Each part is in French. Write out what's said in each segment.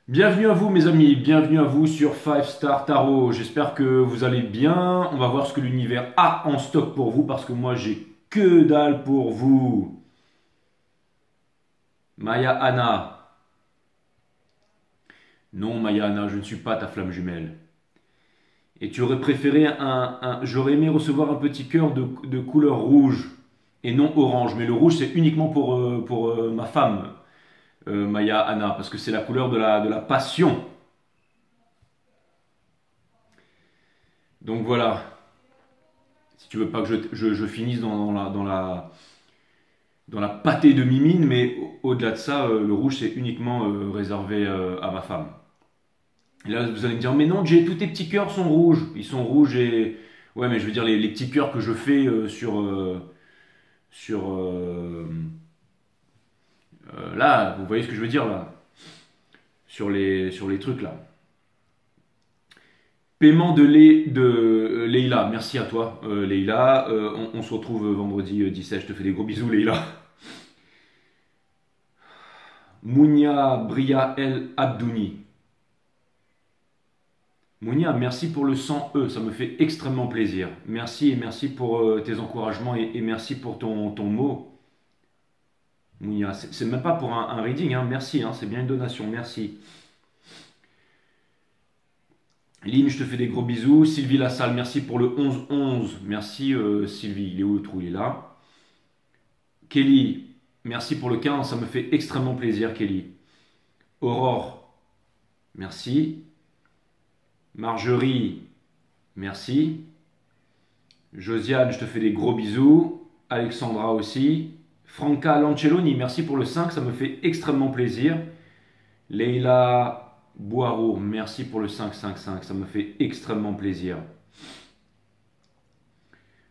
Bienvenue à vous mes amis, bienvenue à vous sur 5 Star Tarot. J'espère que vous allez bien. On va voir ce que l'univers a en stock pour vous parce que moi j'ai que dalle pour vous. Maya Anna. Non Maya Anna, je ne suis pas ta flamme jumelle. Et tu aurais préféré j'aurais aimé recevoir un petit cœur de couleur rouge et non orange. Mais le rouge c'est uniquement pour ma femme, Maya Anna, parce que c'est la couleur de la passion. Donc voilà. Si tu veux pas que je finisse dans la pâtée de mimine, mais au-delà de ça, le rouge c'est uniquement réservé à ma femme. Et là, vous allez me dire, mais non, Jay, tous tes petits cœurs sont rouges. Ils sont rouges et. Ouais, mais je veux dire, les petits cœurs que je fais sur là, vous voyez ce que je veux dire là? Sur les trucs là. Paiement de Leïla, merci à toi Leïla. On se retrouve vendredi 17, je te fais des gros bisous Leïla. Mounia Bria El Abdouni. Mounia, merci pour le 100 ça me fait extrêmement plaisir. Merci et merci pour tes encouragements et merci pour ton mot. Mounia, c'est même pas pour un reading, hein. Merci, hein, c'est bien une donation, merci. Lynn, je te fais des gros bisous. Sylvie Lassalle, merci pour le 11-11. Merci Sylvie, il est où le trou? Il est là. Kelly, merci pour le 15, ça me fait extrêmement plaisir Kelly. Aurore, merci. Marjorie, merci. Josiane, je te fais des gros bisous. Alexandra aussi. Franca Lancelloni, merci pour le 5, ça me fait extrêmement plaisir. Leila Boireau, merci pour le 5-5-5, ça me fait extrêmement plaisir.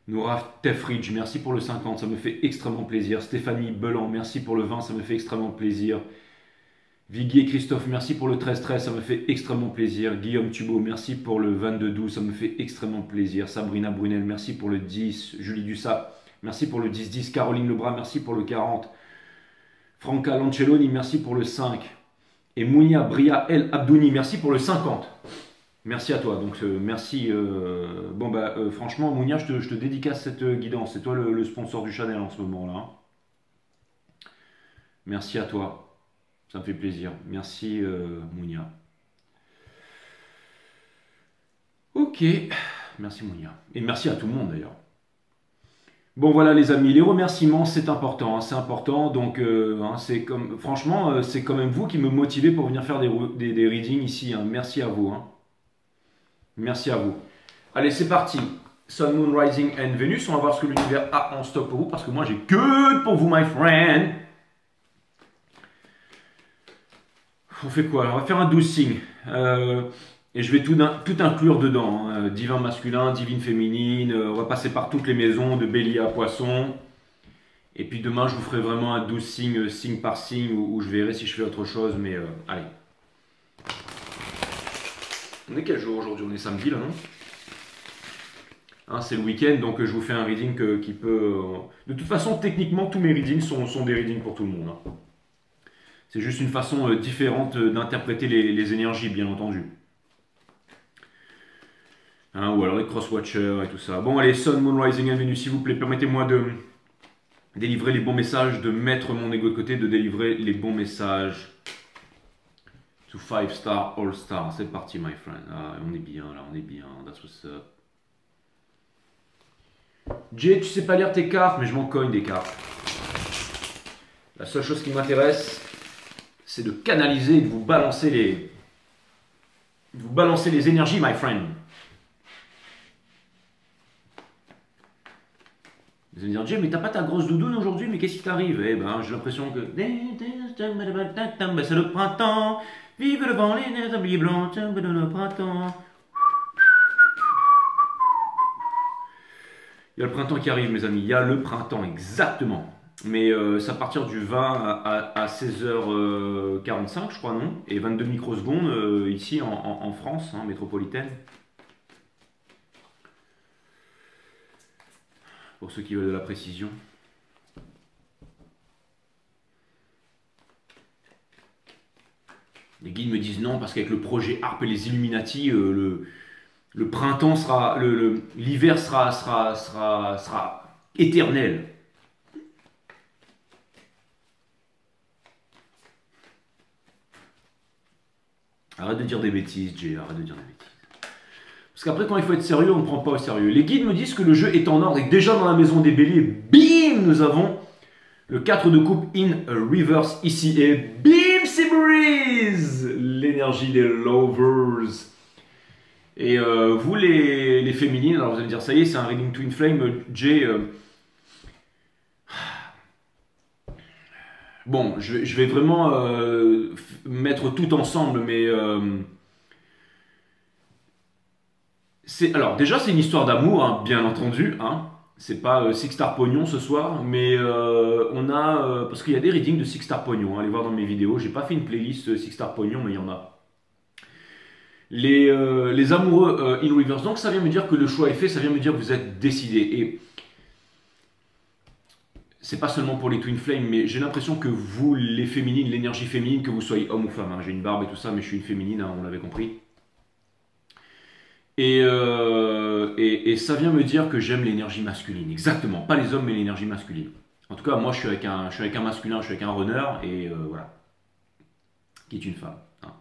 Noura Tefridge, merci pour le 50, ça me fait extrêmement plaisir. Stéphanie Belan, merci pour le 20, ça me fait extrêmement plaisir. Viguier Christophe, merci pour le 13-13, ça me fait extrêmement plaisir. Guillaume Thubault, merci pour le 22-12, ça me fait extrêmement plaisir. Sabrina Brunel, merci pour le 10. Julie Dussat, merci pour le 10-10. Caroline Lebras, merci pour le 40. Franca Lancelloni, merci pour le 5. Et Mounia Bria El Abdouni, merci pour le 50. Merci à toi. Donc merci. Bon bah franchement, Mounia, je te dédicace cette guidance. C'est toi le sponsor du Chanel en ce moment là. Merci à toi. Ça me fait plaisir. Merci Mounia. Ok. Merci Mounia. Et merci à tout le monde d'ailleurs. Bon voilà les amis, les remerciements c'est important, hein, c'est important. Donc c'est comme, franchement, c'est quand même vous qui me motivez pour venir faire des readings ici, hein. Merci à vous, hein. Merci à vous. Allez, c'est parti. Sun, Moon, Rising and Venus. On va voir ce que l'univers a en stock pour vous parce que moi j'ai que pour vous, my friend. On fait quoi? On va faire un 12 signes. Et je vais tout inclure dedans, hein. Divin masculin, divine féminine. On va passer par toutes les maisons, de bélier à poisson. Et puis demain, je vous ferai vraiment un 12 signes, signe par signe, où je verrai si je fais autre chose. Mais allez. On est quel jour aujourd'hui? On est samedi là, non? Hein, c'est le week-end, donc je vous fais un reading qui peut... De toute façon, techniquement, tous mes readings sont des readings pour tout le monde, hein. C'est juste une façon différente d'interpréter les énergies, bien entendu. Hein, ou alors les cross-watchers et tout ça. Bon, allez, Sun, Moon, Rising and Venus, s'il vous plaît, permettez-moi de délivrer les bons messages, de mettre mon ego de côté, de délivrer les bons messages. To 5 star, all star. C'est parti, my friend. Ah, on est bien, là, on est bien. That's what's up. Jay, tu sais pas lire tes cartes, mais je m'en cogne des cartes. La seule chose qui m'intéresse, c'est de canaliser et de vous balancer les énergies, my friend. Vous allez me dire, Jay, mais t'as pas ta grosse doudoune aujourd'hui, mais qu'est-ce qui t'arrive? Eh ben, j'ai l'impression que... c'est le printemps, vive le vent, les tabliers blancs, le printemps. Il y a le printemps qui arrive, mes amis, il y a le printemps, exactement. Mais c'est à partir du 20 à 16h45, je crois, non? Et 22 microsecondes ici en France, hein, métropolitaine. Pour ceux qui veulent de la précision. Les guides me disent non, parce qu'avec le projet Harp et les Illuminati, le printemps sera, l'hiver sera éternel. Arrête de dire des bêtises, Jay, arrête de dire des bêtises. Parce qu'après, quand il faut être sérieux, on ne prend pas au sérieux. Les guides me disent que le jeu est en ordre et que déjà dans la maison des béliers, bim, nous avons le 4 de coupe in reverse ici. Et bim, c'est Breeze, l'énergie des lovers. Et vous, les féminines, alors vous allez me dire, ça y est, c'est un Reading Twin Flame, Jay. Bon, je vais vraiment mettre tout ensemble, mais... alors, déjà, c'est une histoire d'amour, hein, bien entendu. Hein. C'est pas Six Star Pognon ce soir, mais on a... parce qu'il y a des readings de Six Star Pognon, hein, allez voir dans mes vidéos. J'ai pas fait une playlist Six Star Pognon, mais il y en a. Les amoureux in reverse. Donc, ça vient me dire que le choix est fait, ça vient me dire que vous êtes décidé. Et c'est pas seulement pour les Twin Flames, mais j'ai l'impression que vous, les féminines, l'énergie féminine, que vous soyez homme ou femme, hein, j'ai une barbe et tout ça, mais je suis une féminine, hein, on l'avait compris. Et ça vient me dire que j'aime l'énergie masculine, exactement, pas les hommes, mais l'énergie masculine. En tout cas, moi, je suis avec un masculin, je suis avec un runner, et voilà, qui est une femme. Hein.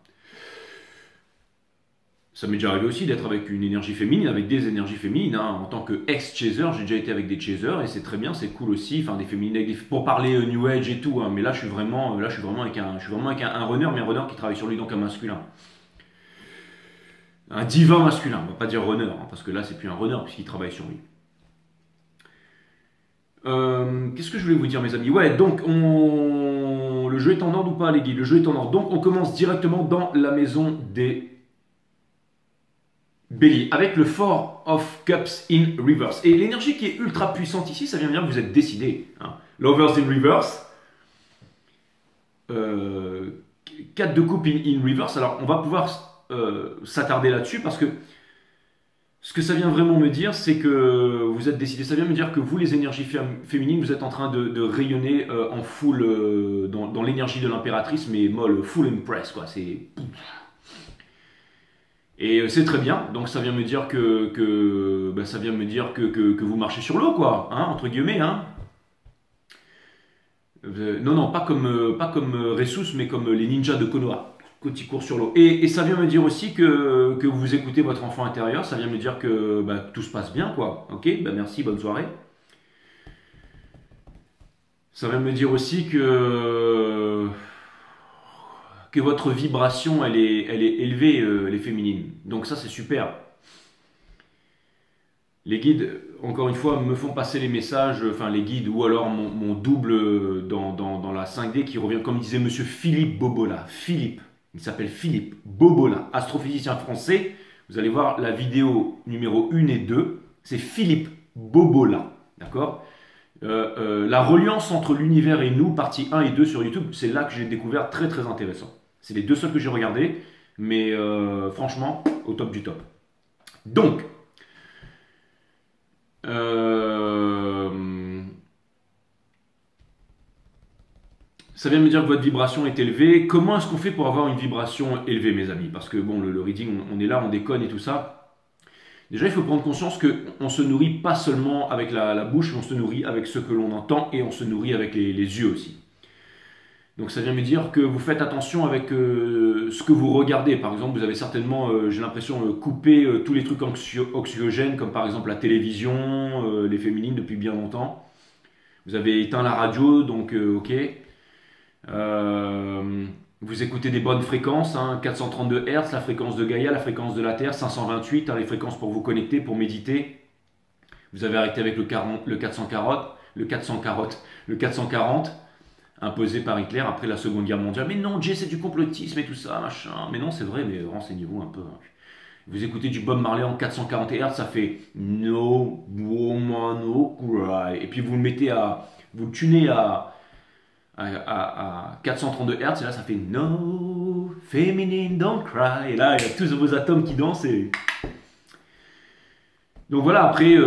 Ça m'est déjà arrivé aussi d'être avec une énergie féminine, avec des énergies féminines. Hein. En tant que ex-chaser, j'ai déjà été avec des chasers et c'est très bien, c'est cool aussi. Enfin, des féminines, pour parler New Age et tout. Hein. Mais là, je suis vraiment avec un runner, mais un runner qui travaille sur lui, donc un masculin. Un divin masculin, on va pas dire runner, hein, parce que là, c'est plus un runner puisqu'il travaille sur lui. Qu'est-ce que je voulais vous dire, mes amis? Ouais, donc le jeu est en ordre ou pas, les guides? Le jeu est en ordre. Donc, on commence directement dans la maison des Bélier, avec le Four of Cups in reverse. Et l'énergie qui est ultra puissante ici, ça vient dire que vous êtes décidé. Hein. Lovers in reverse. 4 de coupe in reverse. Alors, on va pouvoir s'attarder là-dessus parce que ce que ça vient vraiment me dire, c'est que vous êtes décidé. Ça vient me dire que vous, les énergies féminines, vous êtes en train de rayonner en full, dans l'énergie de l'impératrice, mais molle, full impress, quoi. C'est... Et c'est très bien, donc ça vient me dire ça vient me dire que vous marchez sur l'eau, quoi, hein, entre guillemets, hein. Non, pas comme Ressus, mais comme les ninjas de Konoha, quand ils courent sur l'eau. Et ça vient me dire aussi que vous écoutez votre enfant intérieur, ça vient me dire que tout se passe bien, quoi. Ok, merci, bonne soirée. Ça vient me dire aussi que votre vibration, elle est élevée, les féminines. Donc ça, c'est super. Les guides, encore une fois, me font passer les messages, enfin les guides, ou alors mon double dans la 5D qui revient, comme disait monsieur Philippe Bobola. Philippe, il s'appelle Philippe Bobola, astrophysicien français. Vous allez voir la vidéo numéro 1 et 2, c'est Philippe Bobola, d'accord? La reliance entre l'univers et nous, partie 1 et 2 sur YouTube, c'est là que j'ai découvert très très intéressant. C'est les deux seuls que j'ai regardés, mais franchement, au top du top. Donc, ça vient me dire que votre vibration est élevée. Comment est-ce qu'on fait pour avoir une vibration élevée, mes amis? Parce que bon, le reading, on est là, on déconne et tout ça. Déjà, il faut prendre conscience qu'on se nourrit pas seulement avec la bouche, mais on se nourrit avec ce que l'on entend et on se nourrit avec les yeux aussi. Donc ça vient me dire que vous faites attention avec ce que vous regardez. Par exemple, vous avez certainement, j'ai l'impression, coupé tous les trucs anxiogènes, comme par exemple la télévision, les féminines depuis bien longtemps. Vous avez éteint la radio, donc ok. Vous écoutez des bonnes fréquences, hein, 432 Hz, la fréquence de Gaïa, la fréquence de la Terre, 528, hein, les fréquences pour vous connecter, pour méditer. Vous avez arrêté avec le 440, imposé par Hitler après la Seconde Guerre mondiale. Mais non, Jay, c'est du complotisme et tout ça, machin. Mais non, c'est vrai, mais renseignez-vous un peu. Hein. Vous écoutez du Bob Marley en 440 Hz, ça fait No Woman No Cry. Et puis vous le mettez vous le tunez à 432 Hz, et là ça fait No Feminine Don't Cry. Et là, il y a tous vos atomes qui dansent. Donc voilà, après,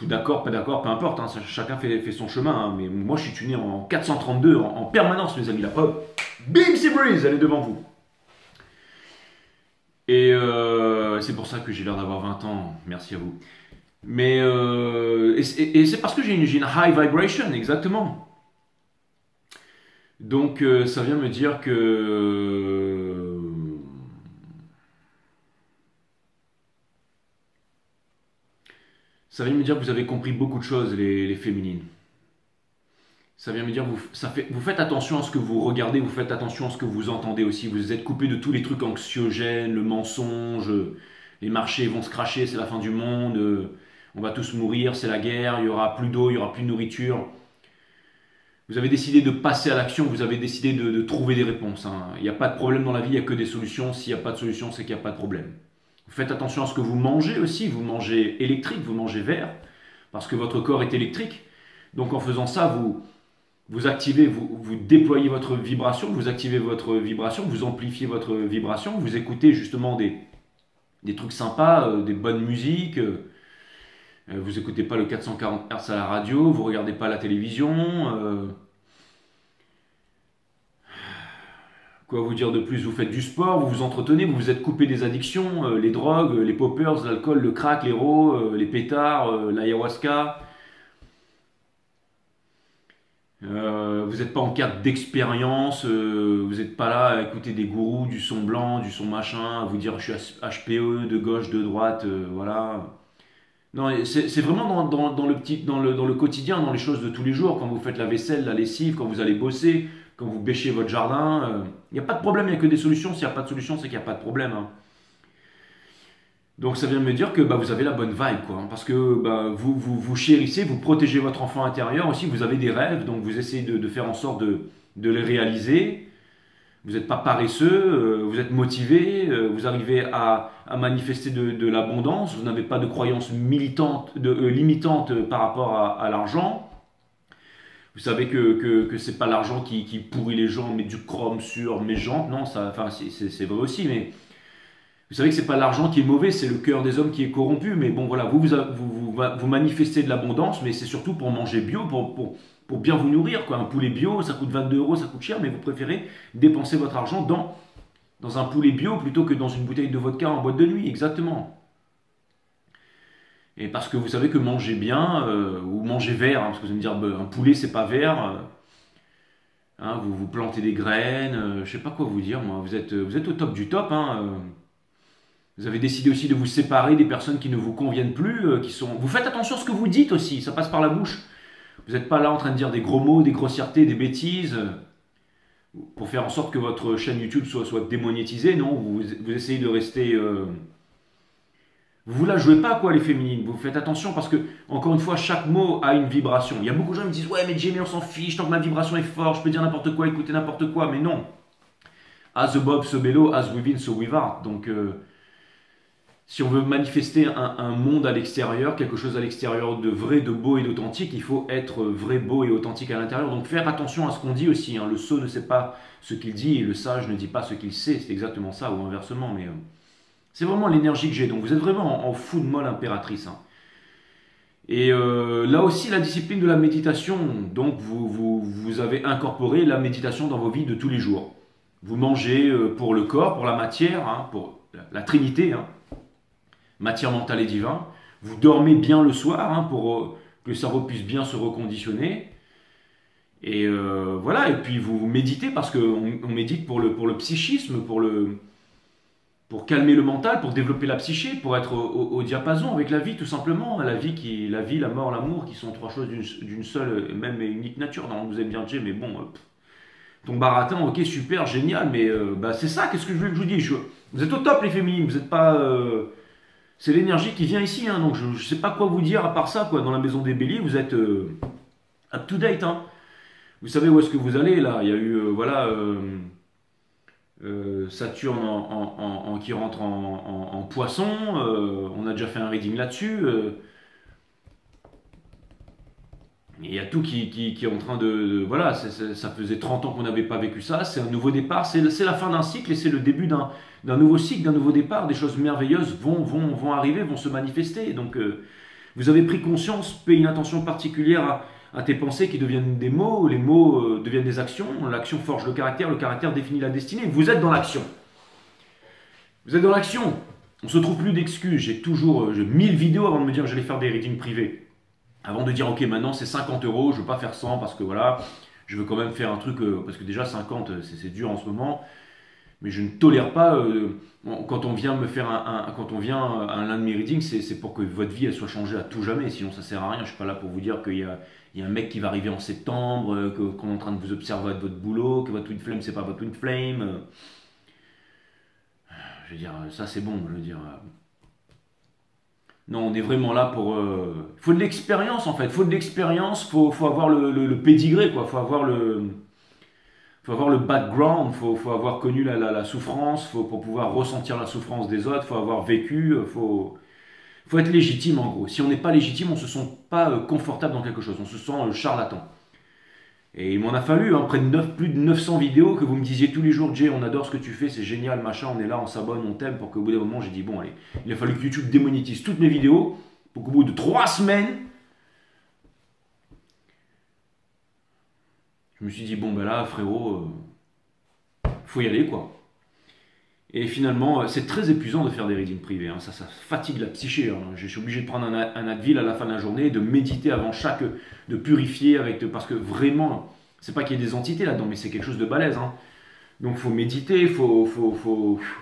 d'accord, pas d'accord, peu importe, hein, chacun fait son chemin, hein, mais moi je suis tuné en 432 en permanence, mes amis, la preuve. Bim, c'est Breeze, elle est devant vous. Et c'est pour ça que j'ai l'air d'avoir 20 ans, merci à vous. Mais et c'est parce que j'ai une high vibration, exactement. Donc ça vient me dire que vous avez compris beaucoup de choses, les féminines. Ça vient me dire vous faites attention à ce que vous regardez, vous faites attention à ce que vous entendez aussi. Vous êtes coupé de tous les trucs anxiogènes, le mensonge, les marchés vont se cracher, c'est la fin du monde, on va tous mourir, c'est la guerre, il y aura plus d'eau, il y aura plus de nourriture. Vous avez décidé de passer à l'action, vous avez décidé de trouver des réponses. Hein. Il n'y a pas de problème dans la vie, il n'y a que des solutions. S'il n'y a pas de solution, c'est qu'il n'y a pas de problème. Vous faites attention à ce que vous mangez aussi. Vous mangez électrique, vous mangez vert, parce que votre corps est électrique. Donc en faisant ça, vous activez, vous déployez votre vibration, vous activez votre vibration, vous amplifiez votre vibration, vous écoutez justement des trucs sympas, des bonnes musiques. Vous écoutez pas le 440 Hz à la radio, vous regardez pas la télévision. Quoi vous dire de plus? Vous faites du sport, vous vous entretenez, vous vous êtes coupé des addictions, les drogues, les poppers, l'alcool, le crack, l'héro, les pétards, l'ayahuasca. Vous n'êtes pas en quête d'expérience, vous n'êtes pas là à écouter des gourous, du son blanc, du son machin, à vous dire je suis HPE, de gauche, de droite, voilà. Non, c'est vraiment dans le quotidien, dans les choses de tous les jours, quand vous faites la vaisselle, la lessive, quand vous allez bosser, quand vous bêchez votre jardin. Il n'y a pas de problème, il n'y a que des solutions. S'il n'y a pas de solution, c'est qu'il n'y a pas de problème. Hein. Donc ça vient de me dire que vous avez la bonne vibe, quoi. Hein, parce que vous chérissez, vous protégez votre enfant intérieur aussi, vous avez des rêves, donc vous essayez de faire en sorte de les réaliser. Vous n'êtes pas paresseux, vous êtes motivé, vous arrivez à manifester de l'abondance, vous n'avez pas de croyances limitantes par rapport à l'argent. Vous savez que c'est pas l'argent qui pourrit les gens, mais du chrome sur mes jantes. Non, c'est vrai aussi, mais vous savez que c'est pas l'argent qui est mauvais, c'est le cœur des hommes qui est corrompu. Mais bon, voilà, vous manifestez de l'abondance, mais c'est surtout pour manger bio, pour bien vous nourrir, quoi. Un poulet bio, ça coûte 22 euros, ça coûte cher, mais vous préférez dépenser votre argent dans un poulet bio plutôt que dans une bouteille de vodka en boîte de nuit, exactement. Et parce que vous savez que manger bien, ou manger vert, hein, parce que vous allez me dire, un poulet c'est pas vert, hein, vous plantez des graines, je sais pas quoi vous dire, moi, vous êtes au top du top, hein, vous avez décidé aussi de vous séparer des personnes qui ne vous conviennent plus, Vous faites attention à ce que vous dites aussi, ça passe par la bouche. Vous n'êtes pas là en train de dire des gros mots, des grossièretés, des bêtises, pour faire en sorte que votre chaîne YouTube soit démonétisée. Non, vous essayez de rester... Vous la jouez pas, quoi, les féminines. Vous faites attention parce que, encore une fois, chaque mot a une vibration. Il y a beaucoup de gens qui me disent, ouais, mais Jamie, on s'en fiche, tant que ma vibration est forte, je peux dire n'importe quoi, écouter n'importe quoi. Mais non. As above, so below, as within, so without. Donc, si on veut manifester un monde à l'extérieur, quelque chose à l'extérieur de vrai, de beau et d'authentique, il faut être vrai, beau et authentique à l'intérieur. Donc faire attention à ce qu'on dit aussi. Hein. Le sot ne sait pas ce qu'il dit et le sage ne dit pas ce qu'il sait. C'est exactement ça, ou inversement. Mais c'est vraiment l'énergie que j'ai. Donc vous êtes vraiment en fou de molle impératrice. Hein. Et là aussi, la discipline de la méditation. Donc vous avez incorporé la méditation dans vos vies de tous les jours. Vous mangez pour le corps, pour la matière, hein, pour la Trinité, hein. Matière mentale et divin. Vous dormez bien le soir pour que le cerveau puisse bien se reconditionner. Et voilà, et puis vous méditez parce qu'on médite pour le psychisme, pour calmer le mental, pour développer la psyché, pour être au diapason avec la vie tout simplement. La vie, la mort, l'amour, qui sont trois choses d'une seule, même et unique nature. Non, vous avez bien dit, mais bon, ton baratin, ok, super, génial, mais c'est ça, qu'est-ce que je veux que je vous dise vous êtes au top les féminines, vous n'êtes pas... c'est l'énergie qui vient ici, hein, donc je ne sais pas quoi vous dire à part ça, quoi. Dans la maison des béliers, vous êtes up to date. Hein. Vous savez où est-ce que vous allez, là. Il y a eu, Saturne qui rentre en poisson. On a déjà fait un reading là-dessus. Il y a tout qui est en train de voilà, ça faisait 30 ans qu'on n'avait pas vécu ça. C'est un nouveau départ, c'est la fin d'un cycle et c'est le début d'un nouveau cycle, d'un nouveau départ. Des choses merveilleuses vont arriver, vont se manifester. Donc vous avez pris conscience, payé une attention particulière à tes pensées qui deviennent des mots, les mots deviennent des actions, l'action forge le caractère définit la destinée. Vous êtes dans l'action. Vous êtes dans l'action. On ne se trouve plus d'excuses. J'ai 1000 vidéos avant de me dire que j'allais faire des readings privés. Avant de dire, ok, maintenant c'est 50 euros, je ne veux pas faire 100 parce que voilà, je veux quand même faire un truc, parce que déjà 50 c'est dur en ce moment. Mais je ne tolère pas, quand on vient me faire quand on vient à l'un de mes readings, c'est pour que votre vie elle soit changée à tout jamais. Sinon ça sert à rien. Je ne suis pas là pour vous dire qu'il y a un mec qui va arriver en septembre, qu'on est en train de vous observer à votre boulot, que votre twin flame c'est pas votre twin flame. Je veux dire, ça c'est bon, je veux dire. Non, on est vraiment là pour. Il faut de l'expérience en fait. Il faut de l'expérience, faut avoir le pédigré, quoi. Faut avoir le background, faut avoir connu la souffrance, pour pouvoir ressentir la souffrance des autres, faut avoir vécu, faut être légitime en gros. Si on n'est pas légitime, on ne se sent pas confortable dans quelque chose, on se sent charlatan. Et il m'en a fallu, hein, plus de 900 vidéos que vous me disiez tous les jours, Jay, on adore ce que tu fais, c'est génial, machin, on est là, on s'abonne, on t'aime, pour qu'au bout d'un moment, j'ai dit, bon, allez, il a fallu que YouTube démonétise toutes mes vidéos, pour qu'au bout de 3 semaines, je me suis dit, bon, ben là, frérot, faut y aller, quoi. Et finalement, c'est très épuisant de faire des readings privés, hein, ça fatigue la psyché, hein. Je suis obligé de prendre un Advil à la fin de la journée, de méditer avant chaque, de purifier, parce que vraiment, c'est pas qu'il y ait des entités là-dedans, mais c'est quelque chose de balèze, hein. Donc faut méditer, faut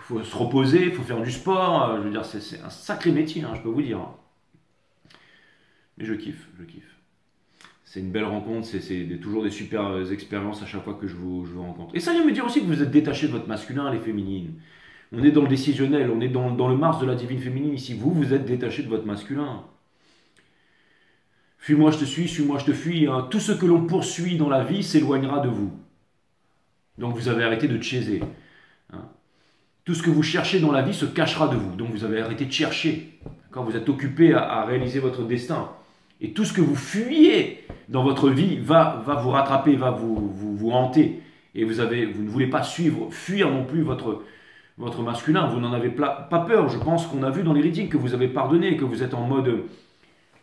se reposer, il faut faire du sport, je veux dire, c'est un sacré métier, hein, je peux vous dire. Mais je kiffe, je kiffe. C'est une belle rencontre, c'est toujours des super expériences à chaque fois que je vous rencontre. Et ça vient me dire aussi que vous êtes détaché de votre masculin, les féminines. On est dans le décisionnel, on est dans le Mars de la divine féminine ici. Vous êtes détaché de votre masculin. Fuis-moi, je te suis, suis-moi, je te fuis. Hein. Tout ce que l'on poursuit dans la vie s'éloignera de vous. Donc vous avez arrêté de chaiser. Hein. Tout ce que vous cherchez dans la vie se cachera de vous. Donc vous avez arrêté de chercher. Quand vous êtes occupé à réaliser votre destin. Et tout ce que vous fuyez dans votre vie va vous rattraper, va vous hanter. Et vous ne voulez pas fuir non plus votre masculin. Vous n'en avez pas peur. Je pense qu'on a vu dans les readings que vous avez pardonné, que vous êtes en mode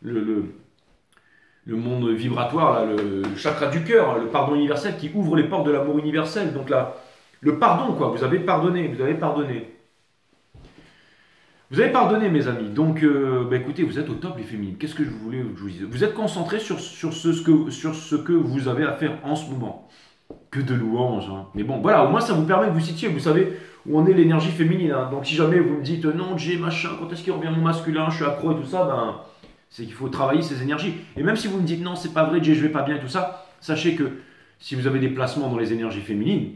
le monde vibratoire, là, le chakra du cœur, le pardon universel qui ouvre les portes de l'amour universel. Donc là, le pardon, quoi. Vous avez pardonné, vous avez pardonné. Vous avez pardonné, mes amis. Donc, écoutez, vous êtes au top, les féminines. Qu'est-ce que je voulais que je vous dise? Vous êtes concentrés sur ce que vous avez à faire en ce moment. Que de louanges. Hein. Mais bon, voilà, au moins ça vous permet de vous situer. Vous savez où en est l'énergie féminine. Hein. Donc, si jamais vous me dites non, Jay, machin, quand est-ce qu'il revient mon masculin, je suis accro et tout ça, ben, c'est qu'il faut travailler ces énergies. Et même si vous me dites non, c'est pas vrai, Jay, je vais pas bien et tout ça, sachez que si vous avez des placements dans les énergies féminines,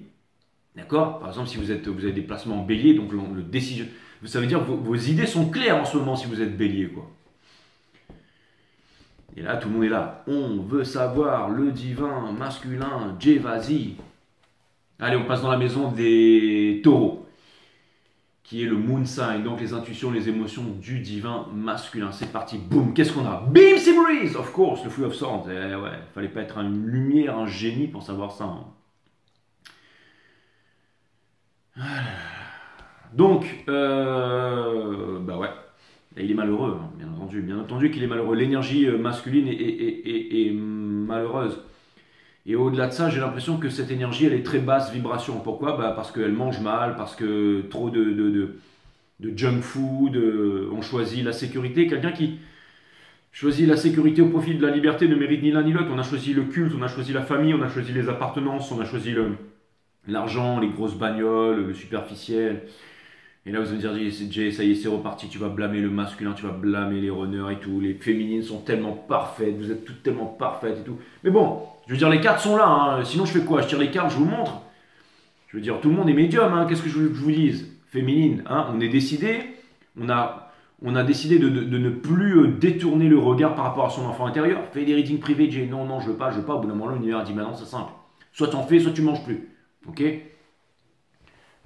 d'accord? Par exemple, si vous avez des placements en bélier, donc le décision. Ça veut dire que vos idées sont claires en ce moment si vous êtes bélier, quoi. Et là, tout le monde est là. On veut savoir le divin masculin. Jay, vas-y. Allez, on passe dans la maison des taureaux, qui est le moon sign, donc les intuitions, les émotions du divin masculin. C'est parti, boum. Qu'est-ce qu'on a? Beam Breeze, of course, le Free of Swords. Eh ouais, fallait pas être une lumière, un génie pour savoir ça. Hein. Voilà. Donc, bah ouais, et il est malheureux, hein, bien entendu qu'il est malheureux. L'énergie masculine est malheureuse. Et au-delà de ça, j'ai l'impression que cette énergie, elle est très basse vibration. Pourquoi? Bah parce qu'elle mange mal, parce que trop de junk food, on choisit la sécurité. Quelqu'un qui choisit la sécurité au profit de la liberté ne mérite ni l'un ni l'autre. On a choisi le culte, on a choisi la famille, on a choisi les appartenances, on a choisi l'argent, les grosses bagnoles, le superficiel. Et là, vous allez me dire, Jay, ça y est, c'est reparti, tu vas blâmer le masculin, tu vas blâmer les runners et tout. Les féminines sont tellement parfaites, vous êtes toutes tellement parfaites et tout. Mais bon, je veux dire, les cartes sont là, hein. Sinon je fais quoi? Je tire les cartes, je vous montre. Je veux dire, tout le monde est médium, hein. Qu'est-ce que je veux que je vous dise? Féminine, hein. On est décidé, on a décidé de ne plus détourner le regard par rapport à son enfant intérieur. Fais des readings privés, Jay, non, je veux pas. Au bout d'un moment, l'univers dit, maintenant c'est simple. Soit tu en fais, soit tu manges plus. Ok?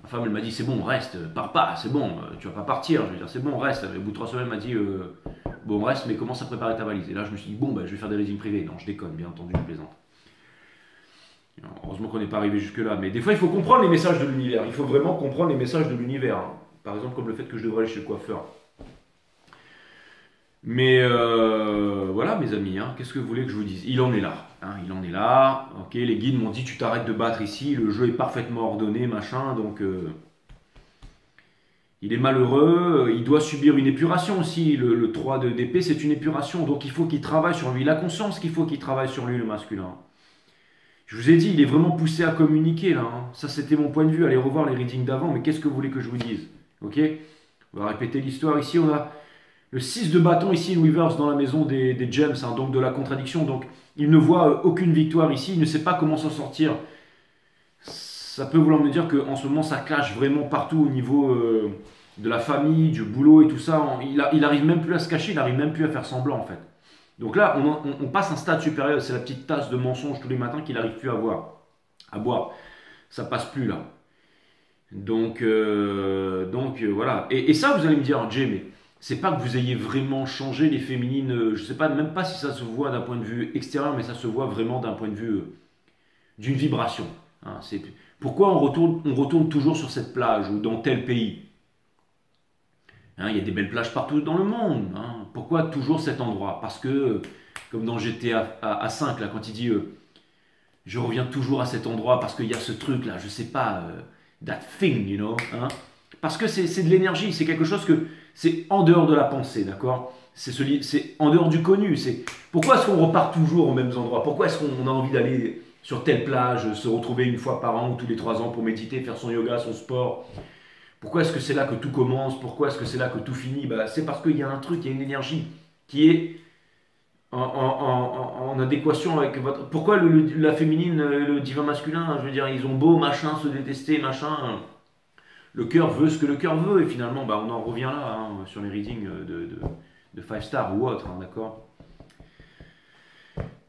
Ma femme, elle m'a dit, c'est bon, reste, pars pas, c'est bon, tu vas pas partir. Je veux dire, c'est bon, reste. Au bout de 3 semaines, elle m'a dit, bon, reste, mais commence à préparer ta valise. Et là, je me suis dit, bon, je vais faire des readings privés. Non, je déconne, bien entendu, je plaisante. Heureusement qu'on n'est pas arrivé jusque-là. Mais des fois, il faut comprendre les messages de l'univers. Il faut vraiment comprendre les messages de l'univers. Hein. Par exemple, comme le fait que je devrais aller chez le coiffeur. Mais voilà mes amis, hein, qu'est-ce que vous voulez que je vous dise? Il en est là, hein, il en est là. Ok, les guides m'ont dit tu t'arrêtes de battre ici, le jeu est parfaitement ordonné, machin, donc il est malheureux, il doit subir une épuration aussi. Le 3 d'épée c'est une épuration, donc il faut qu'il travaille sur lui. Il a conscience qu'il faut qu'il travaille sur lui le masculin. Je vous ai dit, il est vraiment poussé à communiquer là, hein. Ça c'était mon point de vue, allez revoir les readings d'avant, mais qu'est-ce que vous voulez que je vous dise? Ok, on va répéter l'histoire ici, on a le 6 de bâton ici, Weavers, dans la maison des gems, hein, donc de la contradiction. Donc il ne voit aucune victoire ici, il ne sait pas comment s'en sortir. Ça peut vouloir me dire qu'en ce moment, ça clash vraiment partout au niveau de la famille, du boulot et tout ça. Il arrive même plus à se cacher, il arrive même plus à faire semblant en fait. Donc là, on passe un stade supérieur, c'est la petite tasse de mensonge tous les matins qu'il n'arrive plus à boire. Ça passe plus là. Donc voilà. Et ça, vous allez me dire, Jay, mais c'est pas que vous ayez vraiment changé les féminines, je sais pas, même pas si ça se voit d'un point de vue extérieur, mais ça se voit vraiment d'un point de vue d'une vibration. Hein. Pourquoi on retourne toujours sur cette plage ou dans tel pays? Hein, il y a des belles plages partout dans le monde. Hein. Pourquoi toujours cet endroit? Parce que, comme dans GTA à 5, là, quand il dit je reviens toujours à cet endroit parce qu'il y a ce truc là, je sais pas, that thing, you know. Hein. Parce que c'est de l'énergie, c'est quelque chose que c'est en dehors de la pensée, d'accord? C'est en dehors du connu. Pourquoi est-ce qu'on repart toujours aux mêmes endroits? Pourquoi est-ce qu'on a envie d'aller sur telle plage, se retrouver une fois par an ou tous les 3 ans pour méditer, faire son yoga, son sport? Pourquoi est-ce que c'est là que tout commence? Pourquoi est-ce que c'est là que tout finit? Bah, c'est parce qu'il y a un truc, il y a une énergie qui est en adéquation avec votre... Pourquoi la féminine, le divin masculin, je veux dire, ils ont beau machin, se détester, machin. Le cœur veut ce que le cœur veut, et finalement, bah, on en revient là, hein, sur les readings de 5 stars ou autre, hein, d'accord?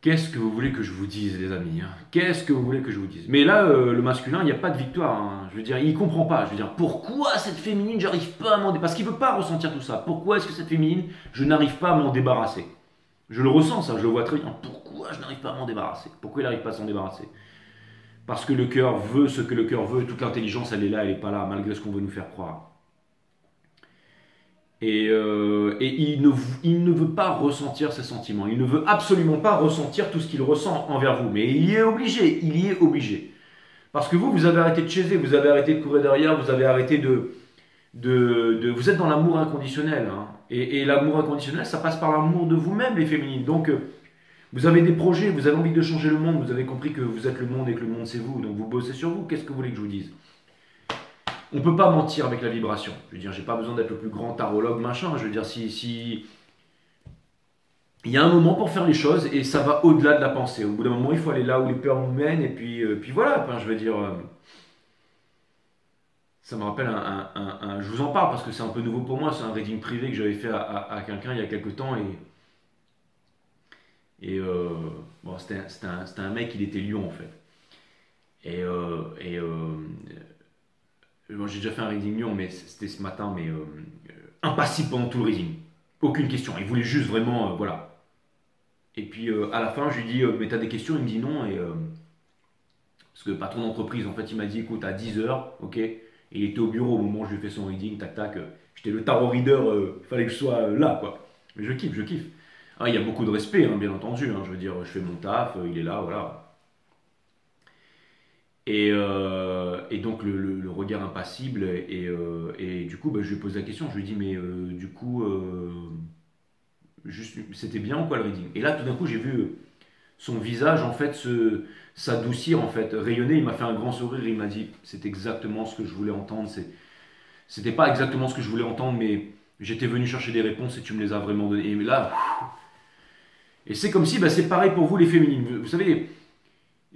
Qu'est-ce que vous voulez que je vous dise, les amis, hein? Qu'est-ce que vous voulez que je vous dise? Mais là, le masculin, il n'y a pas de victoire, hein. Je veux dire, il ne comprend pas. Je veux dire, pourquoi cette féminine, j'arrive pas à m'en débarrasser? Parce qu'il ne veut pas ressentir tout ça. Pourquoi est-ce que cette féminine, je n'arrive pas à m'en débarrasser? Je le ressens, ça, je le vois très bien. Pourquoi je n'arrive pas à m'en débarrasser? Pourquoi il n'arrive pas à s'en débarrasser? Parce que le cœur veut ce que le cœur veut. Toute l'intelligence, elle est là, elle n'est pas là, malgré ce qu'on veut nous faire croire. Et il ne veut pas ressentir ses sentiments. Il ne veut absolument pas ressentir tout ce qu'il ressent envers vous. Mais il y est obligé. Il y est obligé. Parce que vous avez arrêté de chaiser, vous avez arrêté de courir derrière, vous avez arrêté vous êtes dans l'amour inconditionnel. Hein. Et l'amour inconditionnel, ça passe par l'amour de vous-même, les féminines. Donc, vous avez des projets, vous avez envie de changer le monde, vous avez compris que vous êtes le monde et que le monde c'est vous. Donc, vous bossez sur vous. Qu'est-ce que vous voulez que je vous dise? On ne peut pas mentir avec la vibration. Je veux dire, j'ai pas besoin d'être le plus grand tarologue, machin. Je veux dire, si... Il y a un moment pour faire les choses et ça va au-delà de la pensée. Au bout d'un moment, il faut aller là où les peurs nous mènent et puis voilà. Enfin, je veux dire, ça me rappelle je vous en parle parce que c'est un peu nouveau pour moi. C'est un reading privé que j'avais fait à quelqu'un il y a quelques temps bon, c'était un mec, il était lion en fait. Moi, j'ai déjà fait un reading lion, mais c'était ce matin, mais impassible pendant tout le reading. Aucune question. Il voulait juste vraiment, voilà. Et puis à la fin, je lui dis, mais t'as des questions? Il me dit non. Parce que le patron d'entreprise, en fait, il m'a dit, écoute, à 10 h, ok. Et il était au bureau au moment où je lui ai fait son reading, tac tac. J'étais le tarot reader, il fallait que je sois là, quoi. Mais je kiffe, je kiffe. Ah, il y a beaucoup de respect, hein, bien entendu. Hein, je veux dire, je fais mon taf, il est là, voilà. Et donc le regard impassible, et du coup bah, je lui pose la question, je lui dis mais du coup c'était bien ou quoi le reading? Et là tout d'un coup j'ai vu son visage en fait s'adoucir, en fait, rayonner, il m'a fait un grand sourire, il m'a dit c'est exactement ce que je voulais entendre, c'était pas exactement ce que je voulais entendre mais j'étais venu chercher des réponses et tu me les as vraiment données. Et là, et c'est comme si bah, c'est pareil pour vous les féminines, vous savez.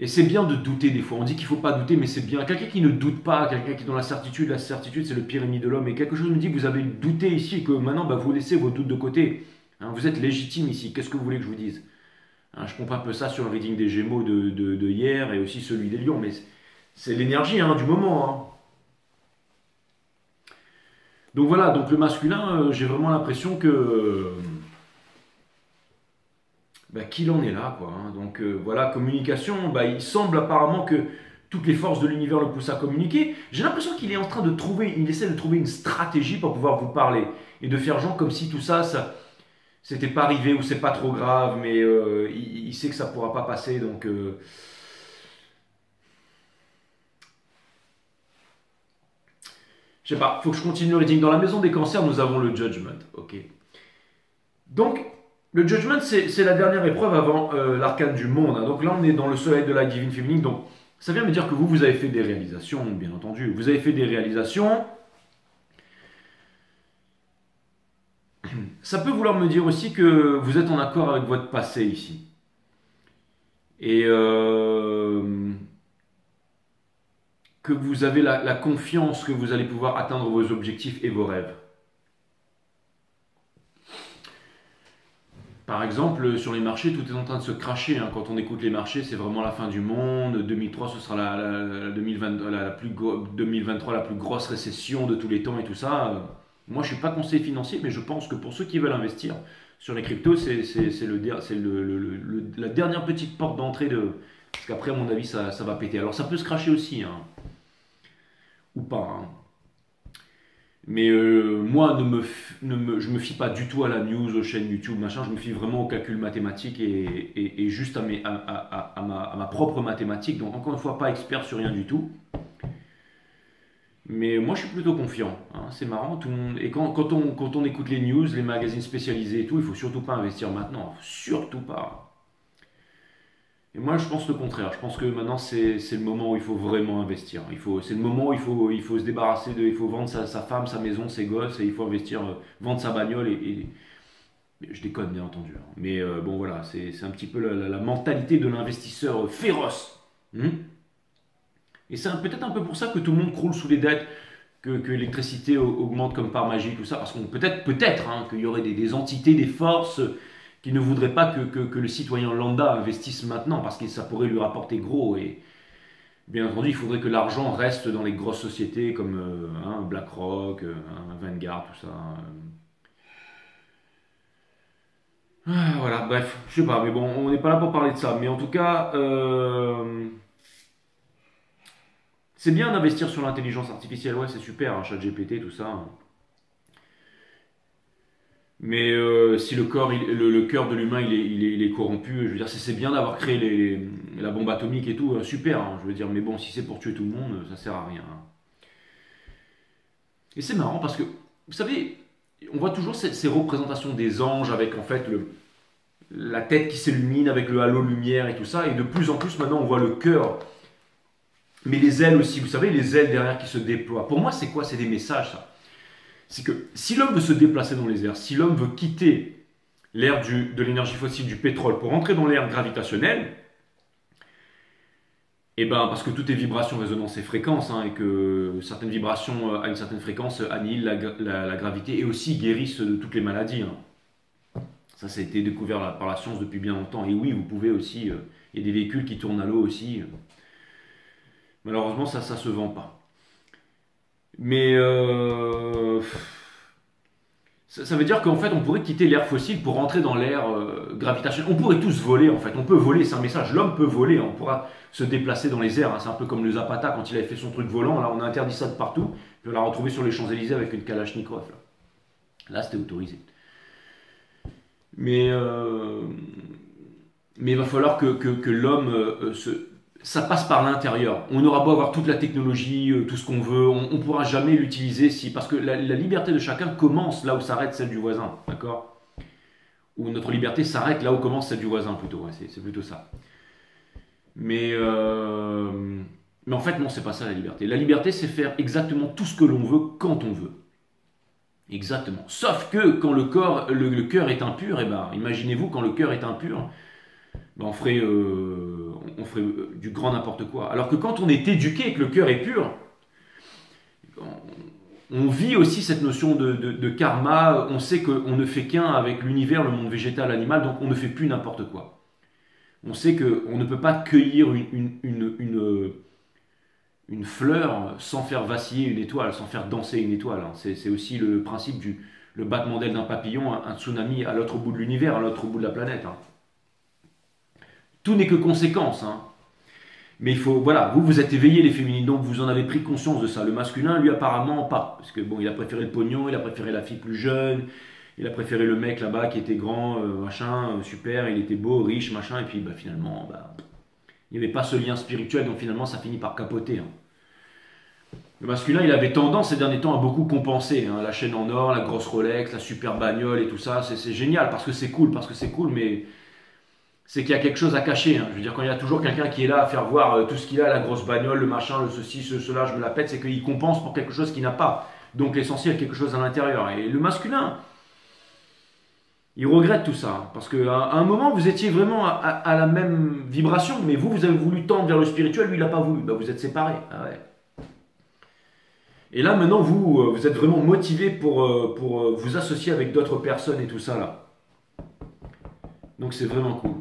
Et c'est bien de douter des fois. On dit qu'il ne faut pas douter, mais c'est bien. Quelqu'un qui ne doute pas, quelqu'un qui est dans la certitude c'est le pire ennemi de l'homme. Et quelque chose me dit que vous avez douté ici et que maintenant bah, vous laissez vos doutes de côté. Hein, vous êtes légitime ici. Qu'est-ce que vous voulez que je vous dise? Hein, je comprends un peu ça sur le reading des Gémeaux de hier et aussi celui des Lions. Mais c'est l'énergie hein, du moment. Hein. Donc voilà, donc le masculin, j'ai vraiment l'impression que... Bah, qu'il en est là, quoi. Hein. Donc voilà, communication, bah, il semble apparemment que toutes les forces de l'univers le poussent à communiquer. J'ai l'impression qu'il est en train il essaie de trouver une stratégie pour pouvoir vous parler et de faire genre comme si tout ça, c'était pas arrivé ou c'est pas trop grave, mais il sait que ça pourra pas passer, donc je sais pas, faut que je continue le reading. Dans la maison des cancers, nous avons le Judgment, ok. Donc, le Judgment, c'est la dernière épreuve avant l'arcane du monde, hein. Donc là, on est dans le soleil de la divine féminine, donc ça vient me dire que vous avez fait des réalisations, bien entendu. Vous avez fait des réalisations. Ça peut vouloir me dire aussi que vous êtes en accord avec votre passé ici. Et que vous avez la confiance que vous allez pouvoir atteindre vos objectifs et vos rêves. Par exemple, sur les marchés, tout est en train de se cracher, hein. Quand on écoute les marchés, c'est vraiment la fin du monde. 2003, ce sera la 2023, la plus grosse récession de tous les temps et tout ça. Moi, je ne suis pas conseiller financier, mais je pense que pour ceux qui veulent investir sur les cryptos, c'est la dernière petite porte d'entrée de... Parce qu'après, à mon avis, ça va péter. Alors, ça peut se cracher aussi, hein, ou pas, hein. Mais moi, je me fie pas du tout à la news, aux chaînes YouTube, machin. Je me fie vraiment au calcul mathématique et juste à ma propre mathématique. Donc, encore une fois, pas expert sur rien du tout. Mais moi, je suis plutôt confiant, hein. C'est marrant. Tout le monde... Et quand on écoute les news, les magazines spécialisés et tout, il faut surtout pas investir maintenant. Surtout pas. Et moi, je pense le contraire. Je pense que maintenant, c'est le moment où il faut vraiment investir. C'est le moment où il faut se débarrasser il faut vendre sa femme, sa maison, ses gosses, et il faut investir, vendre sa bagnole. Je déconne, bien entendu, hein. Mais bon, voilà, c'est un petit peu la mentalité de l'investisseur féroce. Hmm. Et c'est peut-être un peu pour ça que tout le monde croule sous les dettes, que l'électricité augmente comme par magie, tout ça. Parce qu'on peut-être hein, qu'il y aurait des entités, des forces qui ne voudraient pas que le citoyen lambda investisse maintenant, parce que ça pourrait lui rapporter gros. Et bien entendu, il faudrait que l'argent reste dans les grosses sociétés comme hein, BlackRock, Vanguard, tout ça. Voilà, bref, je sais pas, mais bon, on n'est pas là pour parler de ça. Mais en tout cas, c'est bien d'investir sur l'intelligence artificielle, ouais, c'est super, hein, ChatGPT, tout ça. Mais si le corps, le cœur de l'humain, il est corrompu, je veux dire, c'est bien d'avoir créé la bombe atomique et tout, super, hein, je veux dire, mais bon, si c'est pour tuer tout le monde, ça sert à rien, hein. Et c'est marrant parce que, vous savez, on voit toujours ces représentations des anges avec en fait la tête qui s'illumine avec le halo lumière et tout ça, et de plus en plus maintenant on voit le cœur, mais les ailes aussi, vous savez, les ailes derrière qui se déploient. Pour moi, c'est quoi? C'est des messages, ça. C'est que si l'homme veut se déplacer dans les airs, si l'homme veut quitter l'ère de l'énergie fossile, du pétrole, pour entrer dans l'ère gravitationnelle, et ben parce que tout est vibration, résonance et fréquence, hein, et que certaines vibrations à une certaine fréquence annihilent la gravité et aussi guérissent de toutes les maladies, hein. Ça a été découvert par la science depuis bien longtemps. Et oui, vous pouvez aussi, il y a des véhicules qui tournent à l'eau aussi. Malheureusement, ça se vend pas. Mais ça veut dire qu'en fait, on pourrait quitter l'ère fossile pour rentrer dans l'ère gravitationnelle. On pourrait tous voler, en fait. On peut voler, c'est un message. L'homme peut voler, hein. On pourra se déplacer dans les airs, hein. C'est un peu comme le Zapata quand il avait fait son truc volant. Là, on a interdit ça de partout. Puis on l'a retrouvé sur les Champs-Élysées avec une Kalachnikov. Là, c'était autorisé. Mais il va falloir que l'homme ça passe par l'intérieur. On aura beau avoir toute la technologie, tout ce qu'on veut, on ne pourra jamais l'utiliser parce que la liberté de chacun commence là où s'arrête celle du voisin, d'accord? Ou notre liberté s'arrête là où commence celle du voisin plutôt, ouais, c'est plutôt ça. Mais en fait non, c'est pas ça la liberté. La liberté, c'est faire exactement tout ce que l'on veut quand on veut. Exactement. Sauf que quand le cœur est impur, eh ben, imaginez-vous quand le cœur est impur, ben on ferait du grand n'importe quoi. Alors que quand on est éduqué et que le cœur est pur, on vit aussi cette notion de karma. On sait qu'on ne fait qu'un avec l'univers, le monde végétal, animal, donc on ne fait plus n'importe quoi. On sait qu'on ne peut pas cueillir une fleur sans faire vaciller une étoile, sans faire danser une étoile, hein. C'est aussi le principe le battement d'aile d'un papillon, un tsunami à l'autre bout de l'univers, à l'autre bout de la planète, hein. Tout n'est que conséquence, hein. Mais il faut, voilà, vous êtes éveillés les féminines, donc vous en avez pris conscience de ça. Le masculin, lui, apparemment, pas. Parce que bon, il a préféré le pognon, il a préféré la fille plus jeune, Il a préféré le mec là-bas qui était grand, machin, super, il était beau, riche, machin, et puis bah, finalement, bah, il n'y avait pas ce lien spirituel, donc finalement ça finit par capoter. Hein. Le masculin, il avait tendance ces derniers temps à beaucoup compenser. Hein. La chaîne en or, la grosse Rolex, la super bagnole et tout ça, c'est génial parce que c'est cool, mais c'est qu'il y a quelque chose à cacher. Hein. Je veux dire, quand il y a toujours quelqu'un qui est là à faire voir tout ce qu'il a, la grosse bagnole, le machin, le ceci, cela, je me la pète, c'est qu'il compense pour quelque chose qu'il n'a pas. Donc l'essentiel, quelque chose à l'intérieur. Et le masculin, il regrette tout ça. Parce qu'à un moment, vous étiez vraiment à la même vibration, mais vous avez voulu tendre vers le spirituel, lui, il n'a pas voulu. Bah, vous êtes séparés. Ah ouais. Et là, maintenant, vous êtes vraiment motivé pour vous associer avec d'autres personnes et tout ça, là. Donc, c'est vraiment cool.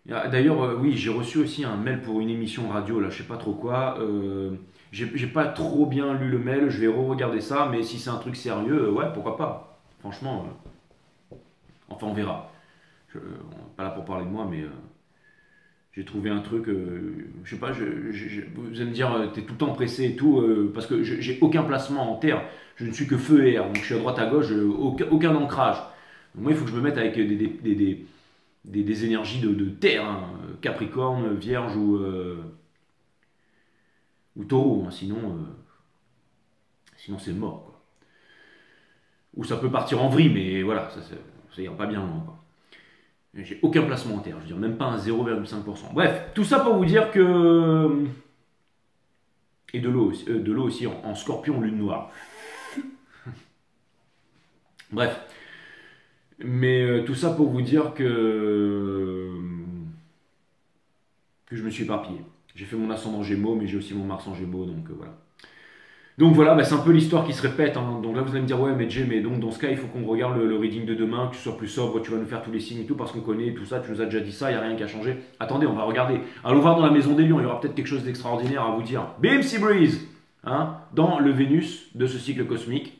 D'ailleurs, oui, j'ai reçu aussi un mail pour une émission radio, là, je sais pas trop quoi. J'ai pas trop bien lu le mail, je vais re-regarder ça, mais si c'est un truc sérieux, ouais, pourquoi pas. Franchement, enfin, on verra. Pas là pour parler de moi, mais j'ai trouvé un truc, je sais pas, vous allez me dire, t'es tout le temps pressé et tout, parce que j'ai aucun placement en terre, je ne suis que feu et air, donc je suis à droite à gauche, aucun ancrage. Donc moi, il faut que je me mette avec des énergies de terre, hein, Capricorne, Vierge ou Taureau, hein, sinon c'est mort, quoi. Ou ça peut partir en vrille, mais voilà, ça ira pas bien loin, quoi. J'ai aucun placement en terre, je veux dire, même pas un 0,5%. Bref, tout ça pour vous dire que... Et de l'eau aussi en scorpion, lune noire. Bref. Mais tout ça pour vous dire que je me suis éparpillé. J'ai fait mon ascendant Gémeaux, mais j'ai aussi mon Mars en Gémeaux, donc voilà. Donc voilà, bah, c'est un peu l'histoire qui se répète. Hein. Donc là, vous allez me dire, ouais, mais Jay, mais donc dans ce cas, il faut qu'on regarde le reading de demain, que tu sois plus sobre, tu vas nous faire tous les signes et tout, parce qu'on connaît tout ça, tu nous as déjà dit ça, il n'y a rien qui a changé. Attendez, on va regarder. Allons voir dans la maison des lions, il y aura peut-être quelque chose d'extraordinaire à vous dire. Bim, Sea Breeze, hein, dans le Vénus de ce cycle cosmique.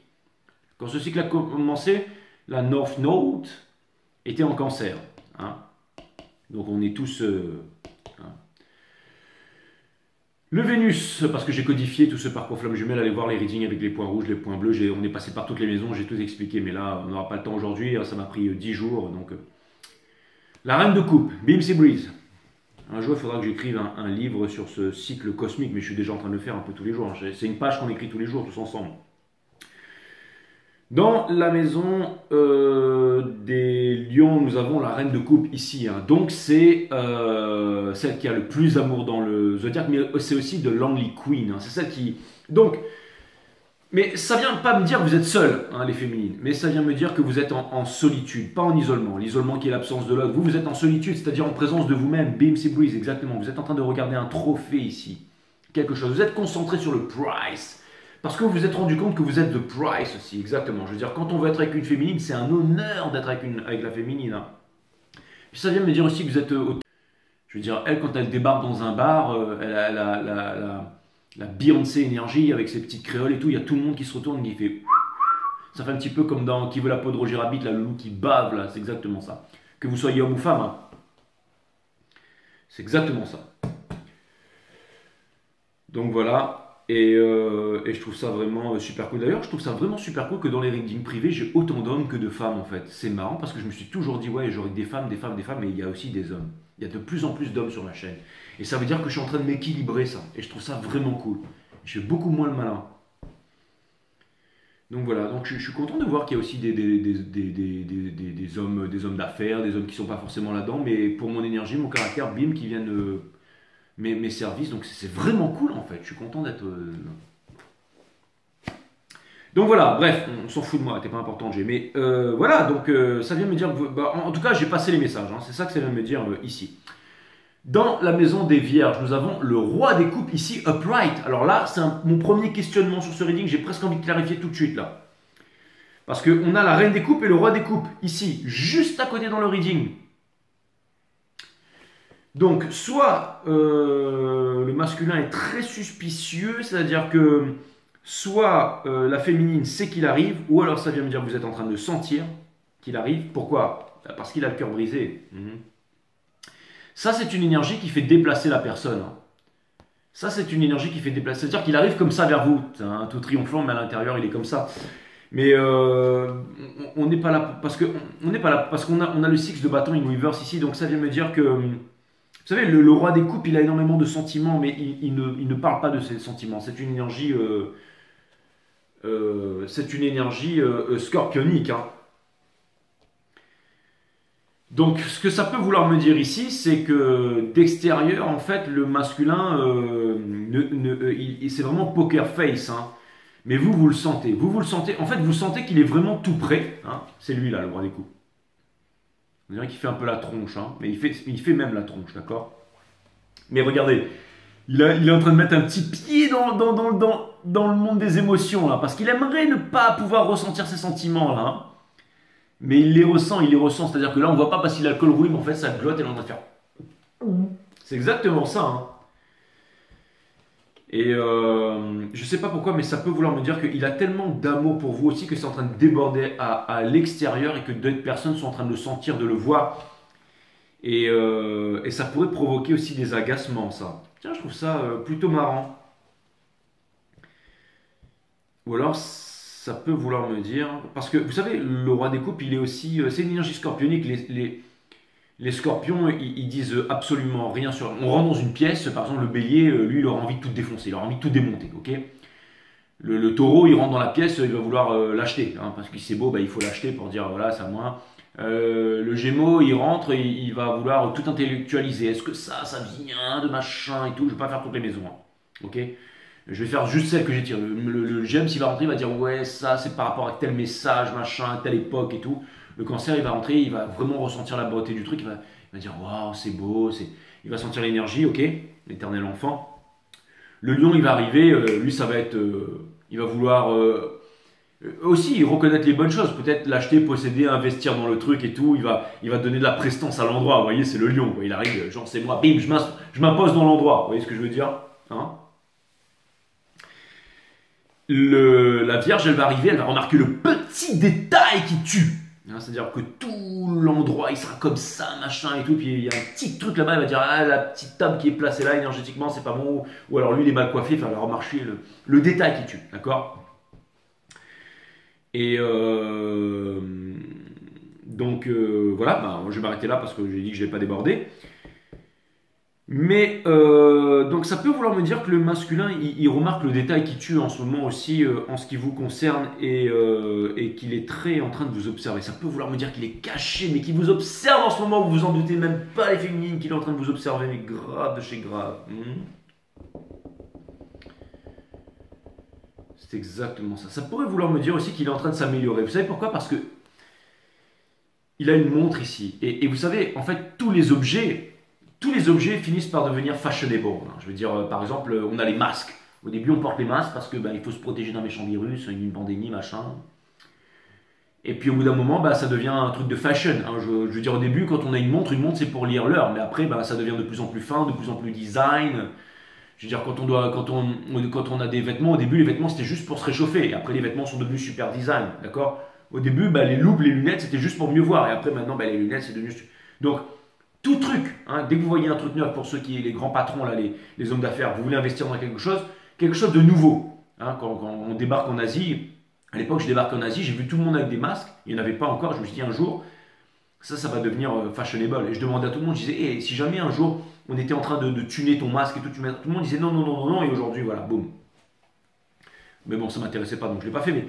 Quand ce cycle a commencé, la North Node était en cancer. Hein. Donc on est tous... Le Vénus, parce que j'ai codifié tout ce parcours flamme jumelle, allez voir les readings avec les points rouges, les points bleus, on est passé par toutes les maisons, j'ai tout expliqué, mais là, on n'aura pas le temps aujourd'hui, ça m'a pris 10 jours, donc... La reine de coupe, Bim Sea Breeze. Un jour, il faudra que j'écrive un livre sur ce cycle cosmique, mais je suis déjà en train de le faire un peu tous les jours. C'est une page qu'on écrit tous les jours, tous ensemble. Dans la maison des lions, nous avons la reine de coupe ici. Hein. Donc c'est celle qui a le plus d'amour dans le zodiaque, mais c'est aussi de Lonely Queen. Hein. C'est celle qui... Donc, mais ça vient pas me dire que vous êtes seul, hein, les féminines, mais ça vient me dire que vous êtes en solitude, pas en isolement. L'isolement qui est l'absence de l'autre. Vous êtes en solitude, c'est-à-dire en présence de vous-même. Bim, Sea Breeze, exactement. Vous êtes en train de regarder un trophée ici. Quelque chose. Vous êtes concentré sur le price. Parce que vous vous êtes rendu compte que vous êtes the price aussi, exactement. Je veux dire, quand on veut être avec une féminine, c'est un honneur d'être avec la féminine. Hein. Puis ça vient me dire aussi que vous êtes... je veux dire, elle, quand elle débarque dans un bar, elle a la Beyoncé énergie avec ses petites créoles et tout. Il y a tout le monde qui se retourne et qui fait... Ça fait un petit peu comme dans Qui veut la peau de Roger Rabbit, là, le loup qui bave, là. C'est exactement ça. Que vous soyez homme ou femme, hein. C'est exactement ça. Donc voilà... Et je trouve ça vraiment super cool. D'ailleurs, je trouve ça vraiment super cool que dans les readings privés, j'ai autant d'hommes que de femmes en fait. C'est marrant parce que je me suis toujours dit, ouais, j'aurais des femmes, mais il y a aussi des hommes. Il y a de plus en plus d'hommes sur la chaîne. Et ça veut dire que je suis en train de m'équilibrer ça. Et je trouve ça vraiment cool. Je fais beaucoup moins le malin. Donc voilà, donc je suis content de voir qu'il y a aussi des hommes d'affaires, des hommes qui ne sont pas forcément là-dedans, mais pour mon énergie, mon caractère, bim, qui viennent... Mes services, donc c'est vraiment cool en fait, je suis content d'être... Donc voilà, bref, on s'en fout de moi, t'es pas important G, mais voilà, donc ça vient me dire, bah, en tout cas j'ai passé les messages, hein, c'est ça que ça vient me dire ici. Dans la maison des vierges, nous avons le roi des coupes ici, upright. Alors là, c'est mon premier questionnement sur ce reading, j'ai presque envie de clarifier tout de suite là. Parce qu'on a la reine des coupes et le roi des coupes ici, juste à côté dans le reading. Donc, soit le masculin est très suspicieux, c'est-à-dire que soit la féminine sait qu'il arrive, ou alors ça vient me dire que vous êtes en train de sentir qu'il arrive. Pourquoi? Parce qu'il a le cœur brisé. Ça, c'est une énergie qui fait déplacer la personne. Hein. Ça, c'est une énergie qui fait déplacer. C'est-à-dire qu'il arrive comme ça vers vous, tout triomphant, mais à l'intérieur, il est comme ça. Mais on n'est pas là parce que on n'est pas là parce on a le six de bâton in reverse ici, donc ça vient me dire que vous savez le roi des coupes il a énormément de sentiments, mais il ne parle pas de ses sentiments. C'est une énergie scorpionique. Hein. Donc, ce que ça peut vouloir me dire ici, c'est que d'extérieur, en fait, le masculin, c'est vraiment poker face. Hein. Mais vous, vous le sentez. Vous le sentez. En fait, vous sentez qu'il est vraiment tout prêt. Hein. C'est lui, là, le roi des coups. On dirait qu'il fait un peu la tronche. Hein. Mais il fait même la tronche, d'accord? Mais regardez, il est en train de mettre un petit pied dans le monde des émotions, là. Parce qu'il aimerait ne pas pouvoir ressentir ses sentiments, là. Hein. Mais il les ressent, C'est-à-dire que là, on ne voit pas parce qu'il a le col rouillé, mais en fait, sa glotte, elle est en train de faire. C'est exactement ça. Hein. Et je sais pas pourquoi, mais ça peut vouloir me dire qu'il a tellement d'amour pour vous aussi que c'est en train de déborder à l'extérieur et que d'autres personnes sont en train de le sentir, de le voir. Et ça pourrait provoquer aussi des agacements, ça. Tiens, je trouve ça plutôt marrant. Ou alors, ça peut vouloir me dire... Parce que, vous savez, le roi des coupes, il est aussi... c'est une énergie scorpionique. Les scorpions, ils disent absolument rien sur... On rentre dans une pièce, par exemple, le bélier, lui, il aura envie de tout défoncer, il aura envie de tout démonter, ok? Le taureau, il rentre dans la pièce, il va vouloir l'acheter, hein, parce que c'est beau, bah, il faut l'acheter pour dire, voilà, c'est à moi. Le gémeau, il rentre et il va vouloir tout intellectualiser. Est-ce que ça vient de machin et tout? Je vais pas faire toutes les maisons, hein, ok? Je vais faire juste celle que j'ai tirée. Le James, il va rentrer, il va dire ouais, ça c'est par rapport à tel message, machin, telle époque et tout. Le cancer, il va rentrer, il va vraiment ressentir la beauté du truc, il va dire waouh, c'est beau, il va sentir l'énergie, ok, l'éternel enfant. Le lion, il va arriver, lui, ça va être. Il va vouloir aussi reconnaître les bonnes choses, peut-être l'acheter, posséder, investir dans le truc et tout. Il va donner de la prestance à l'endroit, vous voyez, c'est le lion, quoi. Il arrive, genre c'est moi, bim, je m'impose dans l'endroit, vous voyez ce que je veux dire, hein? La Vierge, elle va arriver, elle va remarquer le petit détail qui tue. Hein, c'est-à-dire que tout l'endroit, il sera comme ça, machin et tout. Puis il y a un petit truc là-bas, elle va dire ah, la petite table qui est placée là, énergétiquement, c'est pas bon. Ou alors lui, il est mal coiffé, enfin, elle va remarquer le détail qui tue. D'accord? Et donc, voilà, bah, je vais m'arrêter là parce que j'ai dit que je n'ai pas débordé. Mais donc ça peut vouloir me dire que le masculin il remarque le détail qui tue en ce moment aussi en ce qui vous concerne et qu'il est très en train de vous observer. Ça peut vouloir me dire qu'il est caché mais qu'il vous observe en ce moment, vous vous en doutez même pas les féminines qu'il est en train de vous observer, mais grave de chez grave. C'est exactement ça. Ça pourrait vouloir me dire aussi qu'il est en train de s'améliorer. Vous savez pourquoi? Parce que il a une montre ici. Et vous savez, en fait, tous les objets finissent par devenir fashionable. Je veux dire, par exemple, on a les masques. Au début, on porte les masques parce que il faut se protéger d'un méchant virus, une pandémie, machin. Et puis au bout d'un moment, ça devient un truc de fashion. Hein. Je veux dire, au début, quand on a une montre c'est pour lire l'heure. Mais après, ça devient de plus en plus fin, de plus en plus design. Je veux dire, quand on a des vêtements, au début, les vêtements, c'était juste pour se réchauffer. Et après, les vêtements sont devenus super design. D'accord? Au début, les loupes, les lunettes, c'était juste pour mieux voir. Et après, maintenant, les lunettes, c'est devenu... Donc, tout truc, hein, dès que vous voyez un truc neuf, pour ceux qui les grands patrons, là, les hommes d'affaires, vous voulez investir dans quelque chose de nouveau. Hein, quand on débarque en Asie, à l'époque je débarque en Asie, j'ai vu tout le monde avec des masques, il n'y en avait pas encore, je me suis dit un jour, ça va devenir fashionable. Et je demandais à tout le monde, je disais, hey, si jamais un jour on était en train de tuner ton masque et tout le monde disait non, non, non, non, non, et aujourd'hui, voilà, boum. Mais bon, ça ne m'intéressait pas, donc je ne l'ai pas fait, mais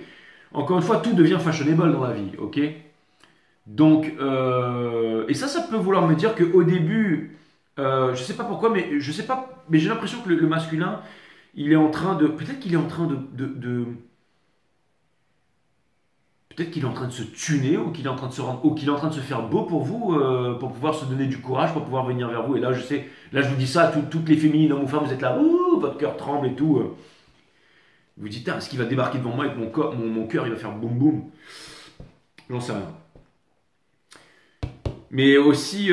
encore une fois, tout devient fashionable dans la vie, ok? Donc, et ça peut vouloir me dire qu'au début, je sais pas pourquoi, mais j'ai l'impression que le masculin, il est en train de, peut-être qu'il est en train peut-être qu'il est en train de se tuner, ou qu'il est en train de se rendre, ou qu'il est en train de se faire beau pour vous, pour pouvoir se donner du courage, pour pouvoir venir vers vous. Et là, je vous dis ça, toutes les féminines, hommes ou femmes, vous êtes là, ouh, votre cœur tremble et tout. Vous vous dites, est-ce qu'il va débarquer devant moi avec mon cœur, il va faire boum boum. J'en sais rien. Mais aussi,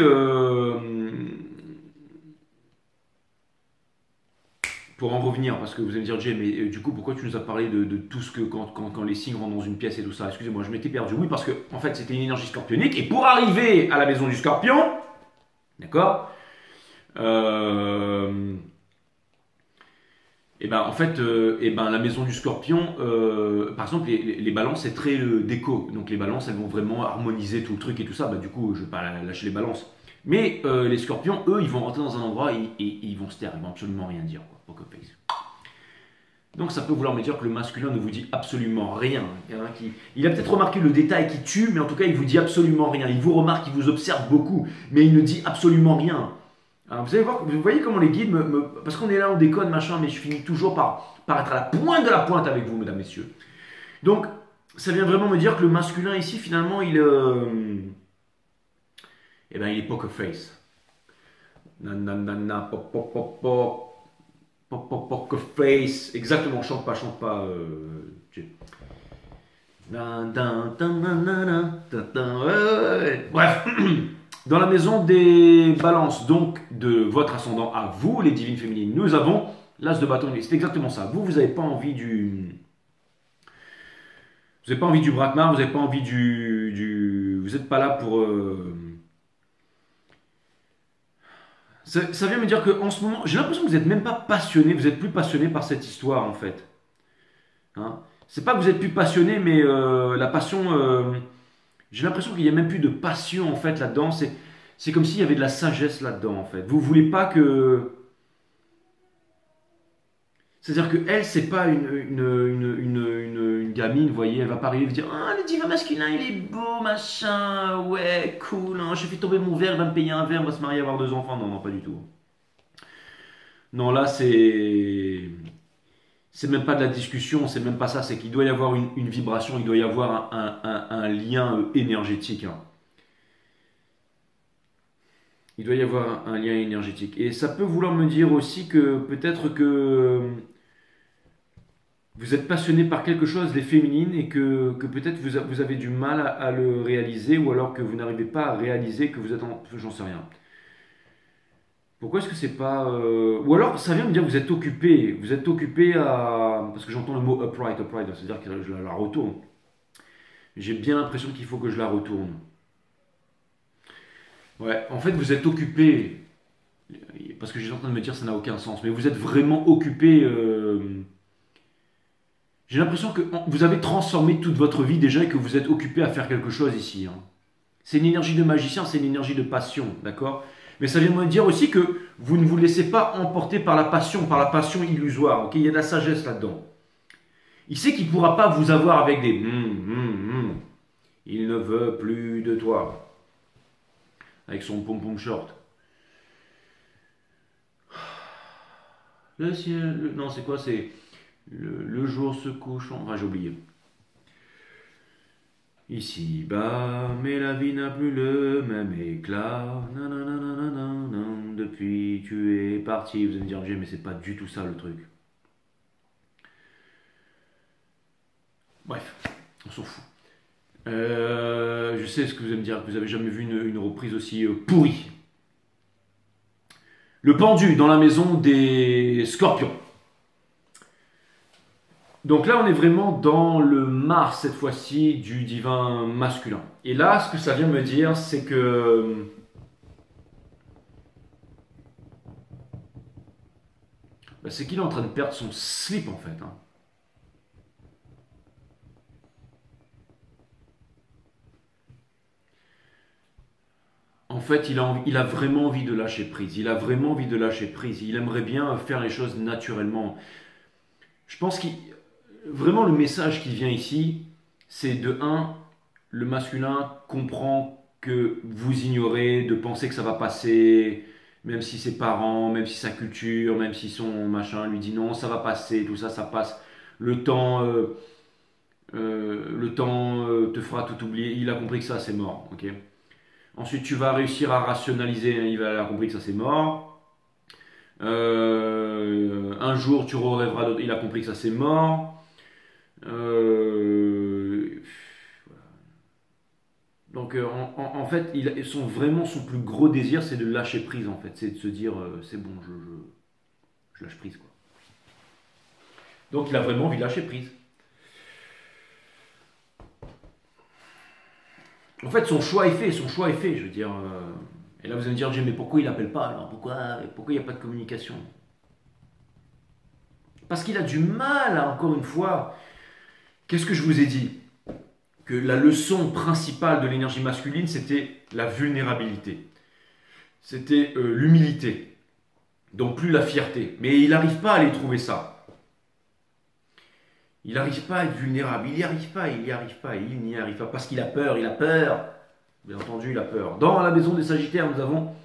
pour en revenir, parce que vous allez me dire, Jay, mais du coup, pourquoi tu nous as parlé de tout ce que quand les signes rentrent dans une pièce et tout ça? Excusez-moi, je m'étais perdu. Oui, parce que en fait, c'était une énergie scorpionique. Et pour arriver à la maison du scorpion, d'accord, Et ben en fait, et ben la maison du Scorpion, par exemple, les balances c'est très déco, donc les balances elles vont vraiment harmoniser tout le truc et tout ça. Bah du coup, je vais pas lâcher les balances. Mais les Scorpions, eux, ils vont rentrer dans un endroit et ils vont se taire, ils vont absolument rien dire, quoi. Poker face. Donc ça peut vouloir me dire que le masculin ne vous dit absolument rien. Il a peut-être remarqué le détail qui tue, mais en tout cas il vous dit absolument rien. Il vous remarque, il vous observe beaucoup, mais il ne dit absolument rien. Alors, vous allez voir, vous voyez comment les guides parce qu'on est là, on déconne, machin, mais je finis toujours par être à la pointe de la pointe avec vous, mesdames, messieurs. Donc, ça vient vraiment me dire que le masculin ici, finalement, il est poker face. Nanana, pop, pop, pop, pop. Pop, pop, poker face. Exactement, chante pas. Bref. Dans la maison des balances, donc de votre ascendant à vous, les divines féminines, nous avons l'as de bâton. C'est exactement ça. Vous n'avez pas envie du... Vous n'avez pas envie du braquemar, vous n'avez pas envie Vous n'êtes pas là pour... Ça vient me dire qu'en ce moment, j'ai l'impression que vous n'êtes même pas passionné, vous n'êtes plus passionné par cette histoire en fait. Hein, c'est pas que vous êtes plus passionné, mais la passion... J'ai l'impression qu'il n'y a même plus de passion en fait là-dedans. C'est comme s'il y avait de la sagesse là-dedans en fait. Vous voulez pas que... C'est-à-dire que elle, c'est pas une gamine, vous voyez, elle va pas arriver et dire ah, le divin masculin, il est beau, machin, ouais, cool, hein, j'ai fait tomber mon verre, il va me payer un verre, on va se marier, avoir 2 enfants. Non, non, pas du tout. Non, là, c'est même pas de la discussion, c'est même pas ça, c'est qu'il doit y avoir une vibration, il doit y avoir un lien énergétique. Hein. Il doit y avoir un lien énergétique. Et ça peut vouloir me dire aussi que peut-être que vous êtes passionné par quelque chose, les féminines, et que peut-être vous avez du mal à le réaliser, ou alors que vous n'arrivez pas à réaliser que vous êtes en... J'en sais rien. Pourquoi est-ce que c'est pas... Ou alors, ça vient me dire que vous êtes occupé à... Parce que j'entends le mot upright, c'est-à-dire que je la retourne. J'ai bien l'impression qu'il faut que je la retourne. Ouais, en fait, vous êtes occupé, parce que j'étais en train de me dire ça n'a aucun sens, mais vous êtes vraiment occupé... J'ai l'impression que vous avez transformé toute votre vie déjà et que vous êtes occupé à faire quelque chose ici. Hein. C'est une énergie de magicien, c'est une énergie de passion, d'accord? Mais ça vient me dire aussi que vous ne vous laissez pas emporter par la passion illusoire. Okay, il y a de la sagesse là-dedans. Il sait qu'il ne pourra pas vous avoir avec des il ne veut plus de toi. Avec son pom-pom short. Le ciel... Non, c'est quoi? C'est... Le jour se couche... Enfin, j'ai oublié. Ici bas, mais la vie n'a plus le même éclat. Depuis tu es parti. Vous allez me dire, mais c'est pas du tout ça le truc. Bref, on s'en fout. Je sais ce que vous allez me dire, que vous avez jamais vu une reprise aussi pourrie. Le pendu dans la maison des scorpions. Donc là, on est vraiment dans le Mars, cette fois-ci, du divin masculin. Et là, ce que ça vient me dire, c'est que... c'est qu'il est en train de perdre son slip, en fait. Hein. En fait, il a vraiment envie de lâcher prise. Il a vraiment envie de lâcher prise. Il aimerait bien faire les choses naturellement. Je pense qu'il... Vraiment, le message qui vient ici, c'est de 1, le masculin comprend que vous ignorez, de penser que ça va passer, même si ses parents, même si sa culture, même si son machin lui dit non, ça va passer, tout ça, ça passe. Le temps te fera tout oublier. Il a compris que ça, c'est mort. Okay. Ensuite, tu vas réussir à rationaliser. Il a compris que ça, c'est mort. Un jour, tu rêveras d'autres. Il a compris que ça, c'est mort. Voilà. Donc en fait, vraiment son plus gros désir, c'est de lâcher prise en fait, c'est de se dire c'est bon, je lâche prise quoi. Donc il a vraiment envie de lâcher prise. En fait, son choix est fait, je veux dire. Et là vous allez me dire, mais pourquoi il appelle pas alors pourquoi il n'y a pas de communication? Parce qu'il a du mal, encore une fois. Qu'est-ce que je vous ai dit? Que la leçon principale de l'énergie masculine, c'était la vulnérabilité. C'était l'humilité. Donc plus la fierté. Mais il n'arrive pas à les trouver ça. Il n'arrive pas à être vulnérable. Il n'y arrive pas, il n'y arrive pas, il n'y arrive pas. Parce qu'il a peur, il a peur. Bien entendu, il a peur. Dans la maison des Sagittaires, nous avons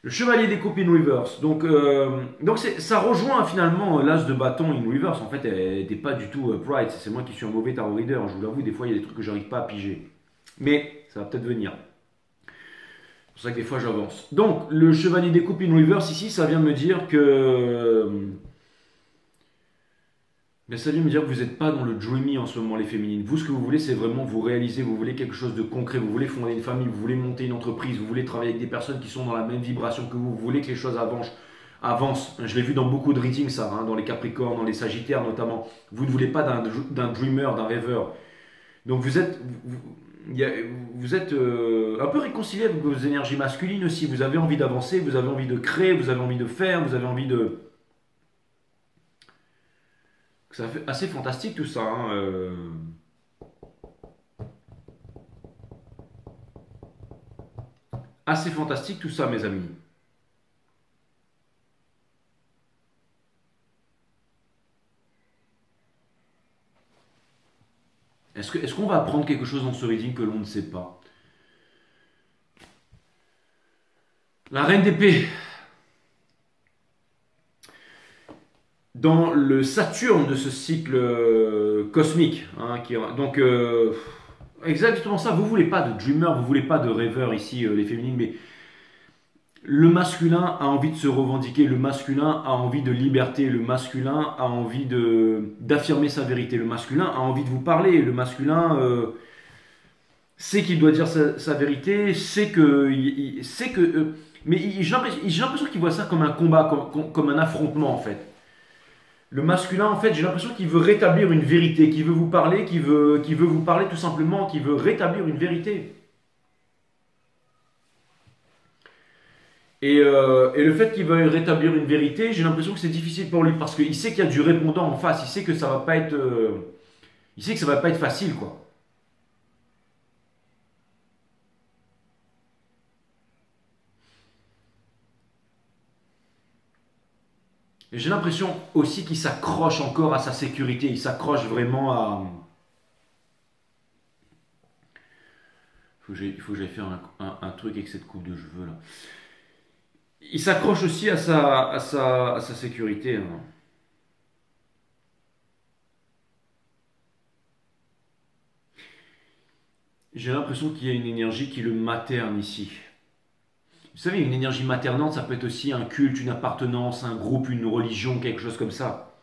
le chevalier des coupes in reverse. Donc ça rejoint finalement l'as de bâton in reverse. En fait, elle n'était pas du tout pride. C'est moi qui suis un mauvais tarot reader. Je vous l'avoue, des fois, il y a des trucs que j'arrive pas à piger. Mais ça va peut-être venir. C'est pour ça que des fois, j'avance. Donc, le chevalier des coupes in reverse, ici, ça vient me dire que... Mais ça vient me dire que vous n'êtes pas dans le dreamy en ce moment, les féminines. Vous, ce que vous voulez, c'est vraiment vous réaliser. Vous voulez quelque chose de concret. Vous voulez fonder une famille. Vous voulez monter une entreprise. Vous voulez travailler avec des personnes qui sont dans la même vibration que vous. Vous voulez que les choses avancent. Je l'ai vu dans beaucoup de readings, ça, hein, dans les Capricornes, dans les Sagittaires notamment. Vous ne voulez pas d'un dreamer, d'un rêveur. Donc vous êtes un peu réconcilié avec vos énergies masculines aussi. Vous avez envie d'avancer. Vous avez envie de créer. Vous avez envie de faire. Vous avez envie de... C'est assez fantastique tout ça. Hein, Assez fantastique tout ça, mes amis. Est-ce qu'on va apprendre quelque chose dans ce reading que l'on ne sait pas? La reine d'épée. Dans le Saturne de ce cycle cosmique. Hein, donc, exactement ça. Vous ne voulez pas de dreamer, vous ne voulez pas de rêveur ici, les féminines, mais le masculin a envie de se revendiquer, le masculin a envie de liberté, le masculin a envie d'affirmer sa vérité, le masculin a envie de vous parler, le masculin sait qu'il doit dire sa vérité, sait que... mais j'ai l'impression qu'il voit ça comme un combat, comme un affrontement en fait. Le masculin, en fait, j'ai l'impression qu'il veut rétablir une vérité, qu'il veut vous parler, qu'il veut vous parler tout simplement, qu'il veut rétablir une vérité. Et le fait qu'il veuille rétablir une vérité, j'ai l'impression que c'est difficile pour lui parce qu'il sait qu'il y a du répondant en face, il sait que ça va pas être, il sait que ça va pas être facile, quoi. Et j'ai l'impression aussi qu'il s'accroche encore à sa sécurité, il s'accroche vraiment à... Il faut que j'aille faire un truc avec cette coupe de cheveux là. Il s'accroche aussi à sa sécurité. Hein. J'ai l'impression qu'il y a une énergie qui le materne ici. Vous savez, une énergie maternante, ça peut être aussi un culte, une appartenance, un groupe, une religion, quelque chose comme ça.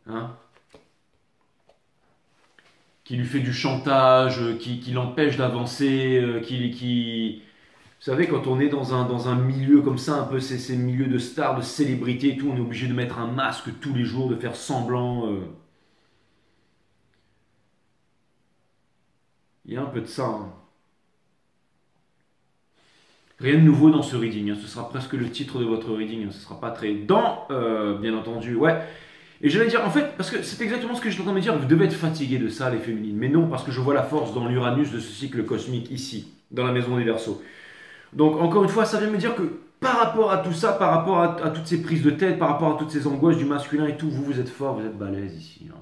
Hein? Qui lui fait du chantage, qui l'empêche d'avancer, Vous savez, quand on est dans un milieu comme ça, un peu ces milieux de stars, de célébrités et tout, on est obligé de mettre un masque tous les jours, de faire semblant. Il y a un peu de ça. Hein. Rien de nouveau dans ce reading. Hein. Ce sera presque le titre de votre reading. Hein. Ce ne sera pas très... bien entendu, ouais. Et j'allais dire, en fait, parce que c'est exactement ce que je suis en train de me dire, vous devez être fatigué de ça, les féminines. Mais non, parce que je vois la force dans l'Uranus de ce cycle cosmique ici, dans la maison des Verseaux. Donc, encore une fois, ça vient me dire que par rapport à tout ça, par rapport à toutes ces prises de tête, par rapport à toutes ces angoisses du masculin et tout, vous êtes fort, vous êtes balèze ici. Hein.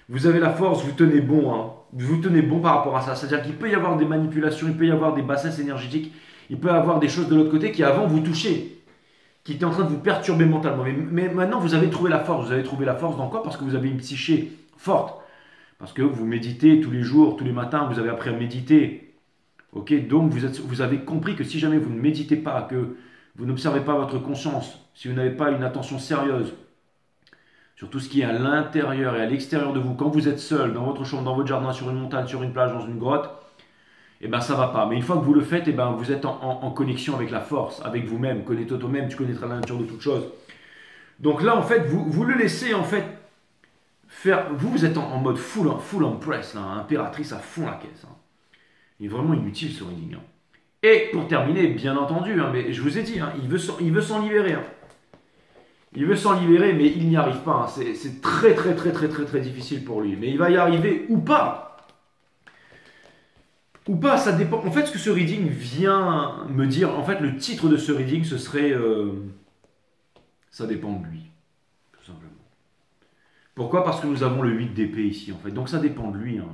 Vous avez la force, vous tenez bon. Hein. Vous tenez bon par rapport à ça. C'est-à-dire qu'il peut y avoir des manipulations, il peut y avoir des bassesses énergétiques, il peut y avoir des choses de l'autre côté qui avant vous touchaient, qui étaient en train de vous perturber mentalement. Mais maintenant, vous avez trouvé la force. Vous avez trouvé la force dans quoi? Parce que vous avez une psyché forte. Parce que vous méditez tous les jours, tous les matins, vous avez appris à méditer. Ok, donc vous avez compris que si jamais vous ne méditez pas, que vous n'observez pas votre conscience, si vous n'avez pas une attention sérieuse sur tout ce qui est à l'intérieur et à l'extérieur de vous, quand vous êtes seul, dans votre chambre, dans votre jardin, sur une montagne, sur une plage, dans une grotte, eh ben ça va pas. Mais une fois que vous le faites, eh ben vous êtes en connexion avec la force, avec vous-même. Connais-toi toi-même, tu connaîtras la nature de toute chose. Donc là, en fait, vous le laissez en fait faire. Vous êtes en mode full empress, là, impératrice à fond la caisse. Hein. Il est vraiment inutile ce reading. Hein. Et pour terminer, bien entendu, hein, mais je vous ai dit, hein, il veut s'en libérer. Hein. Il veut s'en libérer, mais il n'y arrive pas. Hein. C'est très, très, très, très, très, très difficile pour lui. Mais il va y arriver ou pas. Ou pas, ça dépend. En fait, ce que ce reading vient me dire, en fait, le titre de ce reading, ce serait ça dépend de lui, tout simplement. Pourquoi? Parce que nous avons le 8 d'épée ici, en fait. Donc ça dépend de lui. Hein.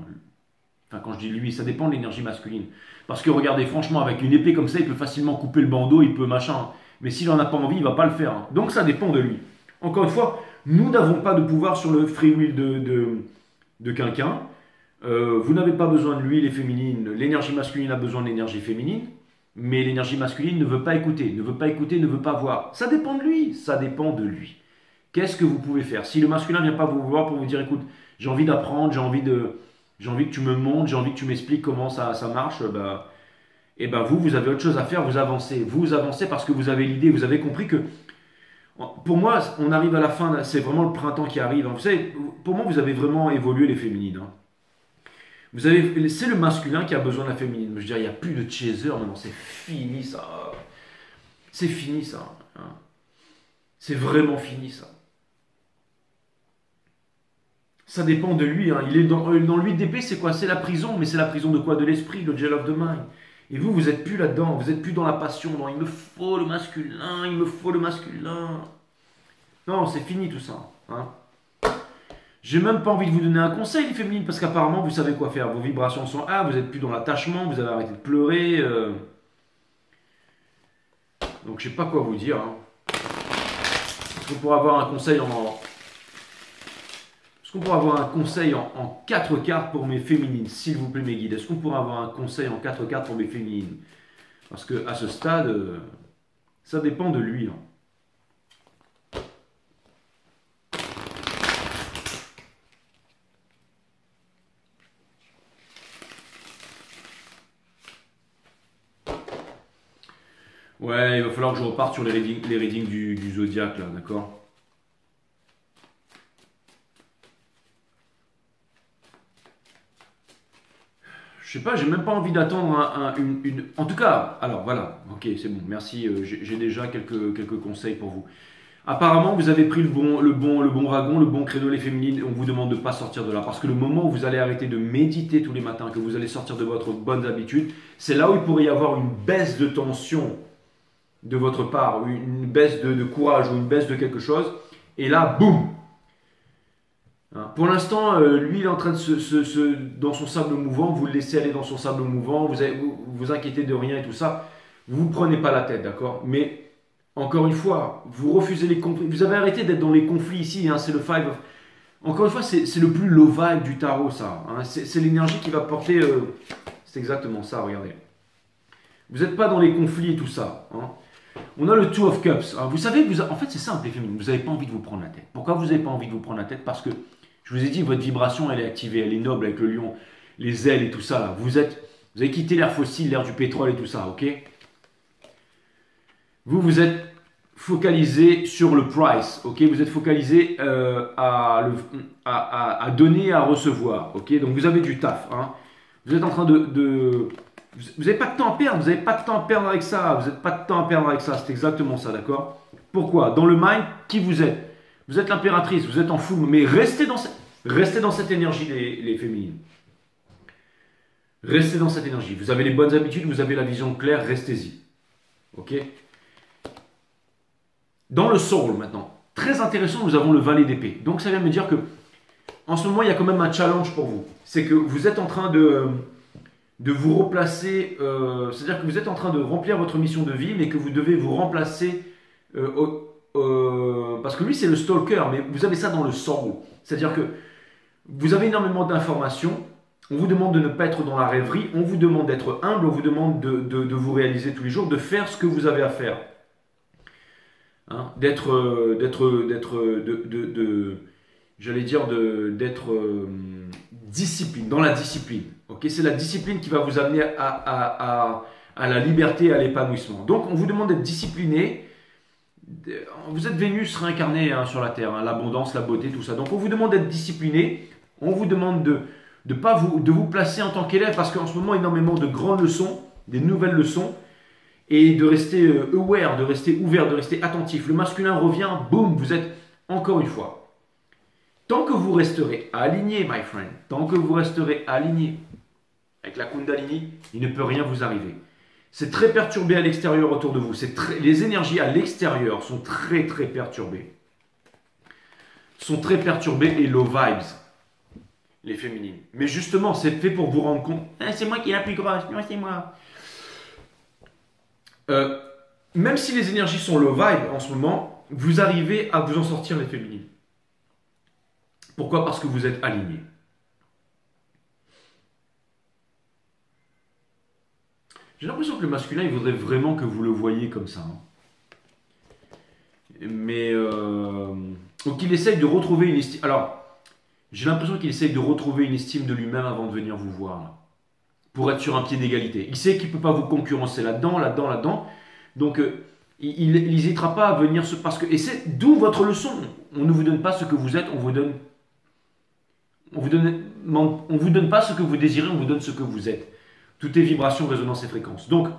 Enfin, quand je dis lui, ça dépend de l'énergie masculine. Parce que regardez, franchement, avec une épée comme ça, il peut facilement couper le bandeau, il peut machin. Mais s'il n'en a pas envie, il ne va pas le faire. Hein. Donc ça dépend de lui. Encore une fois, nous n'avons pas de pouvoir sur le free will de quelqu'un. Vous n'avez pas besoin de lui, les féminines. L'énergie masculine a besoin de l'énergie féminine. Mais l'énergie masculine ne veut pas écouter, ne veut pas écouter, ne veut pas voir. Ça dépend de lui, ça dépend de lui. Qu'est-ce que vous pouvez faire? Si le masculin ne vient pas vous voir pour vous dire, écoute, j'ai envie d'apprendre, j'ai envie que tu me montres, j'ai envie que tu m'expliques comment ça marche, bah, et ben vous avez autre chose à faire, vous avancez. Vous avancez parce que vous avez l'idée, vous avez compris que, pour moi, on arrive à la fin, c'est vraiment le printemps qui arrive. Hein. Vous savez, pour moi, vous avez vraiment évolué les féminines. Hein. C'est le masculin qui a besoin de la féminine. Je veux dire, il n'y a plus de chaser, maintenant, c'est fini ça. C'est fini ça. Hein. C'est vraiment fini ça. Ça dépend de lui. Hein. Il est dans le 8 d'épée, c'est quoi? C'est la prison, mais c'est la prison de quoi? De l'esprit, le jail of the mind. Et vous n'êtes plus là-dedans, vous n'êtes plus dans la passion, dans il me faut le masculin, il me faut le masculin. Non, c'est fini tout ça. Hein. J'ai même pas envie de vous donner un conseil, les féminines, parce qu'apparemment vous savez quoi faire. Vos vibrations sont vous n'êtes plus dans l'attachement, vous avez arrêté de pleurer. Donc je sais pas quoi vous dire. Hein. Est-ce qu'on pourra avoir un conseil en 4 cartes pour mes féminines, s'il vous plaît mes guides? Est-ce qu'on pourra avoir un conseil en 4 cartes pour mes féminines? Parce que à ce stade, ça dépend de lui. Hein. Ouais, il va falloir que je reparte sur les readings du zodiaque, là, d'accord? Je sais pas, j'ai même pas envie d'attendre une... En tout cas, alors voilà, ok, c'est bon, merci, j'ai déjà quelques conseils pour vous. Apparemment, vous avez pris le bon wagon, le bon créneau, les féminines, on vous demande de ne pas sortir de là. Parce que le moment où vous allez arrêter de méditer tous les matins, que vous allez sortir de votre bonne habitude, c'est là où il pourrait y avoir une baisse de tension de votre part, une baisse de courage ou une baisse de quelque chose, et là, boum. Hein. Pour l'instant, lui, il est en train de dans son sable mouvant, vous le laissez aller dans son sable mouvant, vous inquiétez de rien et tout ça, vous ne prenez pas la tête, d'accord? Mais, encore une fois, vous refusez les conflits, vous avez arrêté d'être dans les conflits ici, hein, c'est le five of... Encore une fois, c'est le plus low vibe du tarot, ça. Hein, c'est l'énergie qui va porter... c'est exactement ça, regardez. Vous n'êtes pas dans les conflits et tout ça, hein. On a le Two of Cups. Alors, vous savez, en fait, c'est simple, les féminines. Vous n'avez pas envie de vous prendre la tête. Pourquoi vous n'avez pas envie de vous prendre la tête? Parce que, je vous ai dit, votre vibration, elle est activée, elle est noble avec le lion, les ailes et tout ça. Là. Vous avez quitté l'ère fossile, l'ère du pétrole et tout ça, ok? Vous êtes focalisé sur le price, ok? Vous êtes focalisé à donner, à recevoir, ok? Donc, vous avez du taf, hein? Vous êtes en train vous n'avez pas de temps à perdre, vous n'avez pas de temps à perdre avec ça, vous n'avez pas de temps à perdre avec ça, c'est exactement ça, d'accord? Pourquoi? Dans le mind, qui vous êtes? Vous êtes l'impératrice, vous êtes en full, mais restez dans cette énergie, les féminines. Restez dans cette énergie. Vous avez les bonnes habitudes, vous avez la vision claire, restez-y. Ok? Dans le soul, maintenant, très intéressant, nous avons le valet d'épée. Donc ça vient me dire que, en ce moment, il y a quand même un challenge pour vous. C'est que vous êtes en train de vous replacer, c'est-à-dire que vous êtes en train de remplir votre mission de vie, mais que vous devez vous remplacer, parce que lui c'est le stalker, mais vous avez ça dans le soul, c'est-à-dire que vous avez énormément d'informations, on vous demande de ne pas être dans la rêverie, on vous demande d'être humble, on vous demande de vous réaliser tous les jours, de faire ce que vous avez à faire, hein, d'être discipline, dans la discipline. Okay, c'est la discipline qui va vous amener à la liberté, à l'épanouissement. Donc, on vous demande d'être discipliné. Vous êtes Vénus réincarnée, hein, sur la Terre, hein, l'abondance, la beauté, tout ça. Donc, on vous demande d'être discipliné. On vous demande de vous placer en tant qu'élève, parce qu'en ce moment, énormément de grandes leçons, des nouvelles leçons. et de rester aware, de rester ouvert, de rester attentif. Le masculin revient, boum, vous êtes encore une fois. Tant que vous resterez aligné, my friend, tant que vous resterez aligné avec la Kundalini, il ne peut rien vous arriver. C'est très perturbé à l'extérieur autour de vous. Les énergies à l'extérieur sont très perturbées. Sont très perturbées et low vibes, les féminines. Mais justement, c'est fait pour vous rendre compte. C'est moi qui est la plus grosse, non, c'est moi. Même si les énergies sont low vibe en ce moment, vous arrivez à vous en sortir, les féminines. Pourquoi? Parce que vous êtes alignés. J'ai l'impression que le masculin, il voudrait vraiment que vous le voyiez comme ça. Hein. Mais donc il essaye de retrouver une estime. Alors, j'ai l'impression qu'il essaye de retrouver une estime de lui-même avant de venir vous voir. Là, pour être sur un pied d'égalité. Il sait qu'il ne peut pas vous concurrencer là-dedans. Donc, il n'hésitera pas à venir parce que, et c'est d'où votre leçon. On ne vous donne pas ce que vous êtes, on vous donne pas ce que vous désirez, on vous donne ce que vous êtes. Tout est vibration, résonance et fréquence. Donc,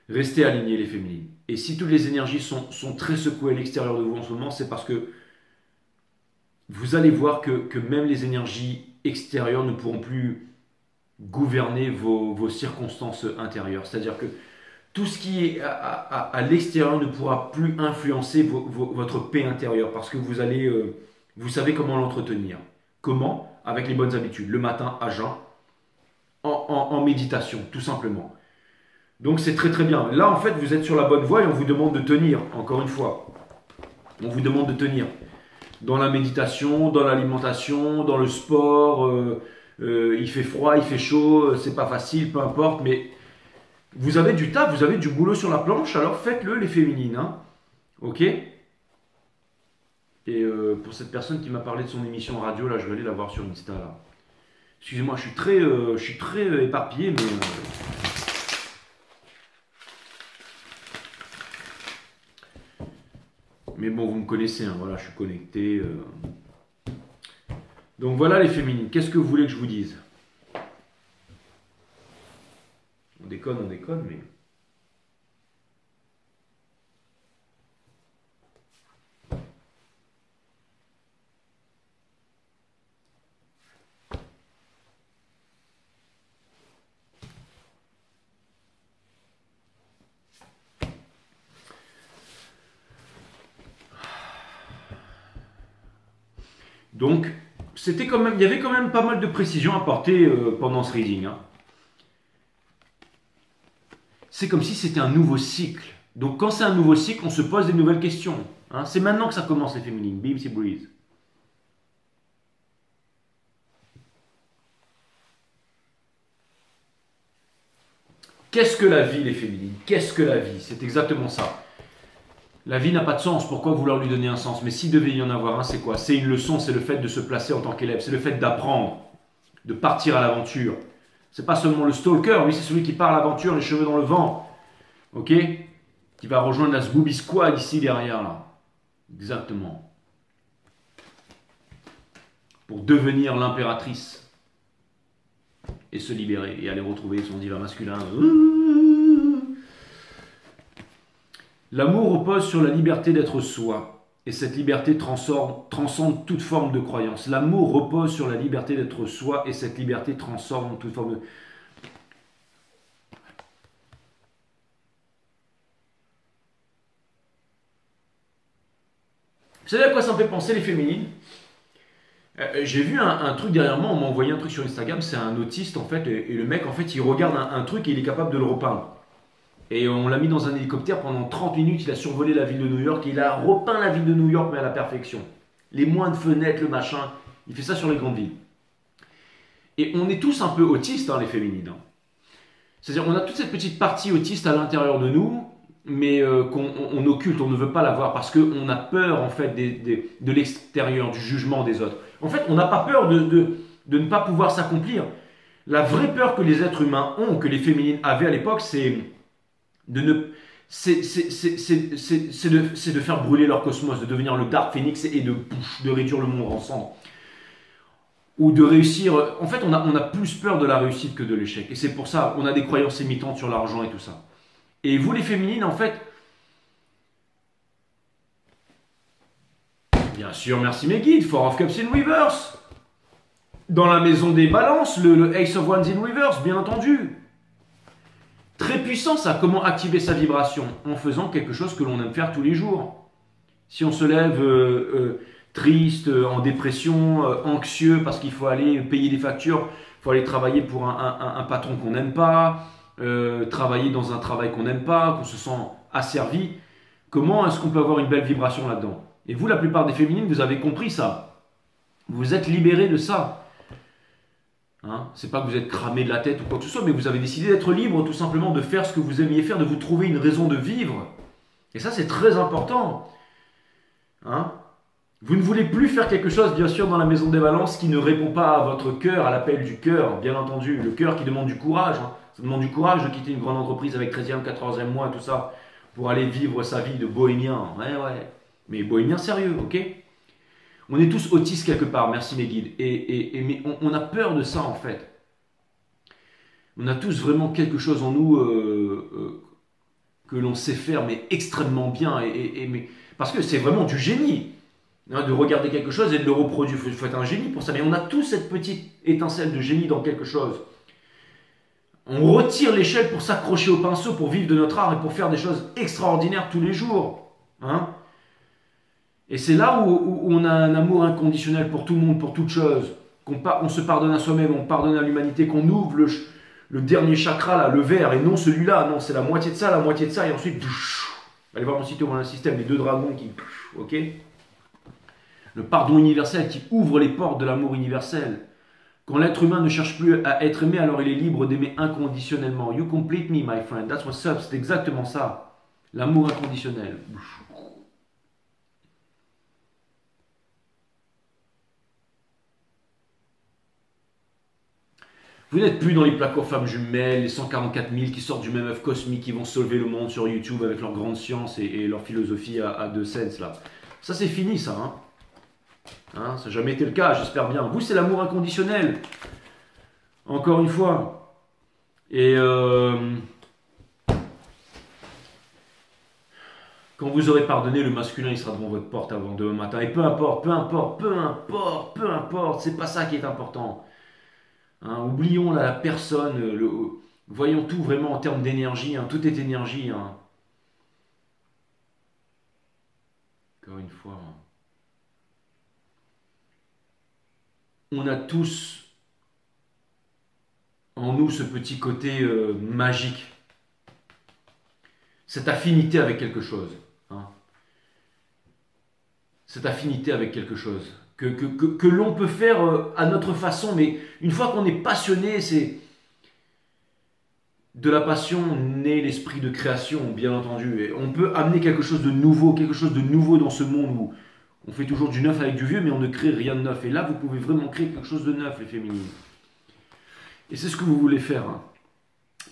restez alignés, les féminines. Et si toutes les énergies sont très secouées à l'extérieur de vous en ce moment, c'est parce que vous allez voir que même les énergies extérieures ne pourront plus gouverner vos circonstances intérieures. C'est-à-dire que tout ce qui est à l'extérieur ne pourra plus influencer votre paix intérieure parce que vous savez comment l'entretenir. Comment? Avec les bonnes habitudes. Le matin, à jeun, en méditation, tout simplement. Donc c'est très bien. Là, en fait, vous êtes sur la bonne voie et on vous demande de tenir, encore une fois. On vous demande de tenir. Dans la méditation, dans l'alimentation, dans le sport, il fait froid, il fait chaud, c'est pas facile, peu importe, mais vous avez du taf, vous avez du boulot sur la planche, alors faites-le, les féminines. Hein. Ok? Et pour cette personne qui m'a parlé de son émission radio, là, je vais aller la voir sur Insta. Là. Excusez-moi, je suis très éparpillé, mais... Mais bon, vous me connaissez, hein, voilà, je suis connecté. Donc voilà les féminines, qu'est-ce que vous voulez que je vous dise? On déconne, mais... Donc, il y avait quand même pas mal de précisions apportées pendant ce reading. Hein. C'est comme si c'était un nouveau cycle. Donc, quand c'est un nouveau cycle, on se pose des nouvelles questions. Hein. C'est maintenant que ça commence, les féminines. Bim, c'est breeze. Qu'est-ce que la vie, les féminines? Qu'est-ce que la vie? C'est exactement ça. La vie n'a pas de sens, pourquoi vouloir lui donner un sens? Mais s'il devait y en avoir un, c'est quoi? C'est une leçon, c'est le fait de se placer en tant qu'élève, c'est le fait d'apprendre, de partir à l'aventure. C'est pas seulement le stalker, lui c'est celui qui part à l'aventure, les cheveux dans le vent, ok? Qui va rejoindre la Scooby Squad ici derrière, là. Exactement. Pour devenir l'impératrice et se libérer et aller retrouver son diva masculin. L'amour repose sur la liberté d'être soi, et cette liberté transcende toute forme de croyance. L'amour repose sur la liberté d'être soi, et cette liberté transcende toute forme de... Vous savez à quoi ça me fait penser, les féminines? J'ai vu un truc derrière moi, on m'a envoyé un truc sur Instagram, c'est un autiste en fait, et le mec en fait il regarde un truc et il est capable de le repeindre. Et on l'a mis dans un hélicoptère pendant 30 minutes, il a survolé la ville de New York et il a repeint la ville de New York mais à la perfection. Les moindres fenêtres, le machin, il fait ça sur les grandes villes. Et on est tous un peu autistes, hein, les féminines. Hein. C'est-à-dire on a toute cette petite partie autiste à l'intérieur de nous, mais qu'on occulte, on ne veut pas la voir parce qu'on a peur en fait de l'extérieur, du jugement des autres. En fait, on n'a pas peur de ne pas pouvoir s'accomplir. La vraie peur que les êtres humains ont, que les féminines avaient à l'époque, c'est de faire brûler leur cosmos, de devenir le Dark Phoenix et de réduire le monde en cendres. Ou de réussir. En fait, on a plus peur de la réussite que de l'échec. Et c'est pour ça, on a des croyances imitantes sur l'argent et tout ça. Et vous les féminines, en fait, bien sûr, merci mes guides, Four of Cups in Reverse. Dans la maison des balances, le Ace of Wands in Reverse, bien entendu. Très puissant ça, comment activer sa vibration? En faisant quelque chose que l'on aime faire tous les jours. Si on se lève triste, en dépression, anxieux parce qu'il faut aller payer des factures, il faut aller travailler pour un patron qu'on n'aime pas, travailler dans un travail qu'on n'aime pas, qu'on se sent asservi, comment est-ce qu'on peut avoir une belle vibration là-dedans? Et vous, la plupart des féminines, vous avez compris ça. Vous êtes libérés de ça. Hein, c'est pas que vous êtes cramé de la tête ou quoi que ce soit, mais vous avez décidé d'être libre tout simplement, de faire ce que vous aimiez faire, de vous trouver une raison de vivre. Et ça, c'est très important. Hein, vous ne voulez plus faire quelque chose, bien sûr, dans la maison des balances qui ne répond pas à votre cœur, à l'appel du cœur, bien entendu. Le cœur qui demande du courage. Hein. Ça demande du courage de quitter une grande entreprise avec 13e, 14e mois, tout ça, pour aller vivre sa vie de bohémien. Ouais, ouais. Mais bohémien sérieux, ok? On est tous autistes quelque part, merci mes guides. Mais on a peur de ça en fait. On a tous vraiment quelque chose en nous que l'on sait faire, mais extrêmement bien. Mais, parce que c'est vraiment du génie. Hein, de regarder quelque chose et de le reproduire. Il faut être un génie pour ça. Mais on a tous cette petite étincelle de génie dans quelque chose. On retire l'échelle pour s'accrocher au pinceau, pour vivre de notre art et pour faire des choses extraordinaires tous les jours. Hein? Et c'est là où on a un amour inconditionnel pour tout le monde, pour toute chose, on se pardonne à soi-même, on pardonne à l'humanité, qu'on ouvre le dernier chakra, là, le vert, et non celui-là, non, c'est la moitié de ça, et ensuite, allez voir mon site, mon système, les deux dragons qui, ok? Le pardon universel qui ouvre les portes de l'amour universel. Quand l'être humain ne cherche plus à être aimé, alors il est libre d'aimer inconditionnellement. You complete me, my friend, that's what's up, c'est exactement ça. L'amour inconditionnel. Vous n'êtes plus dans les placards femmes jumelles, les 144 000 qui sortent du même œuf cosmique, qui vont sauver le monde sur YouTube avec leur grande science et leur philosophie à 2 cents là. Ça c'est fini ça. Hein, ça n'a jamais été le cas, j'espère bien. Vous c'est l'amour inconditionnel. Encore une fois. Et quand vous aurez pardonné, le masculin il sera devant votre porte avant demain matin. Et peu importe, c'est pas ça qui est important. Hein, oublions la personne, voyons tout vraiment en termes d'énergie, hein, tout est énergie. Hein. Encore une fois, hein. On a tous en nous ce petit côté magique, cette affinité avec quelque chose. Hein. Cette affinité avec quelque chose. Que l'on peut faire à notre façon, mais une fois qu'on est passionné, c'est de la passion naît l'esprit de création, bien entendu. Et on peut amener quelque chose de nouveau dans ce monde où on fait toujours du neuf avec du vieux, mais on ne crée rien de neuf. Et là, vous pouvez vraiment créer quelque chose de neuf, les féminines. Et c'est ce que vous voulez faire. Hein.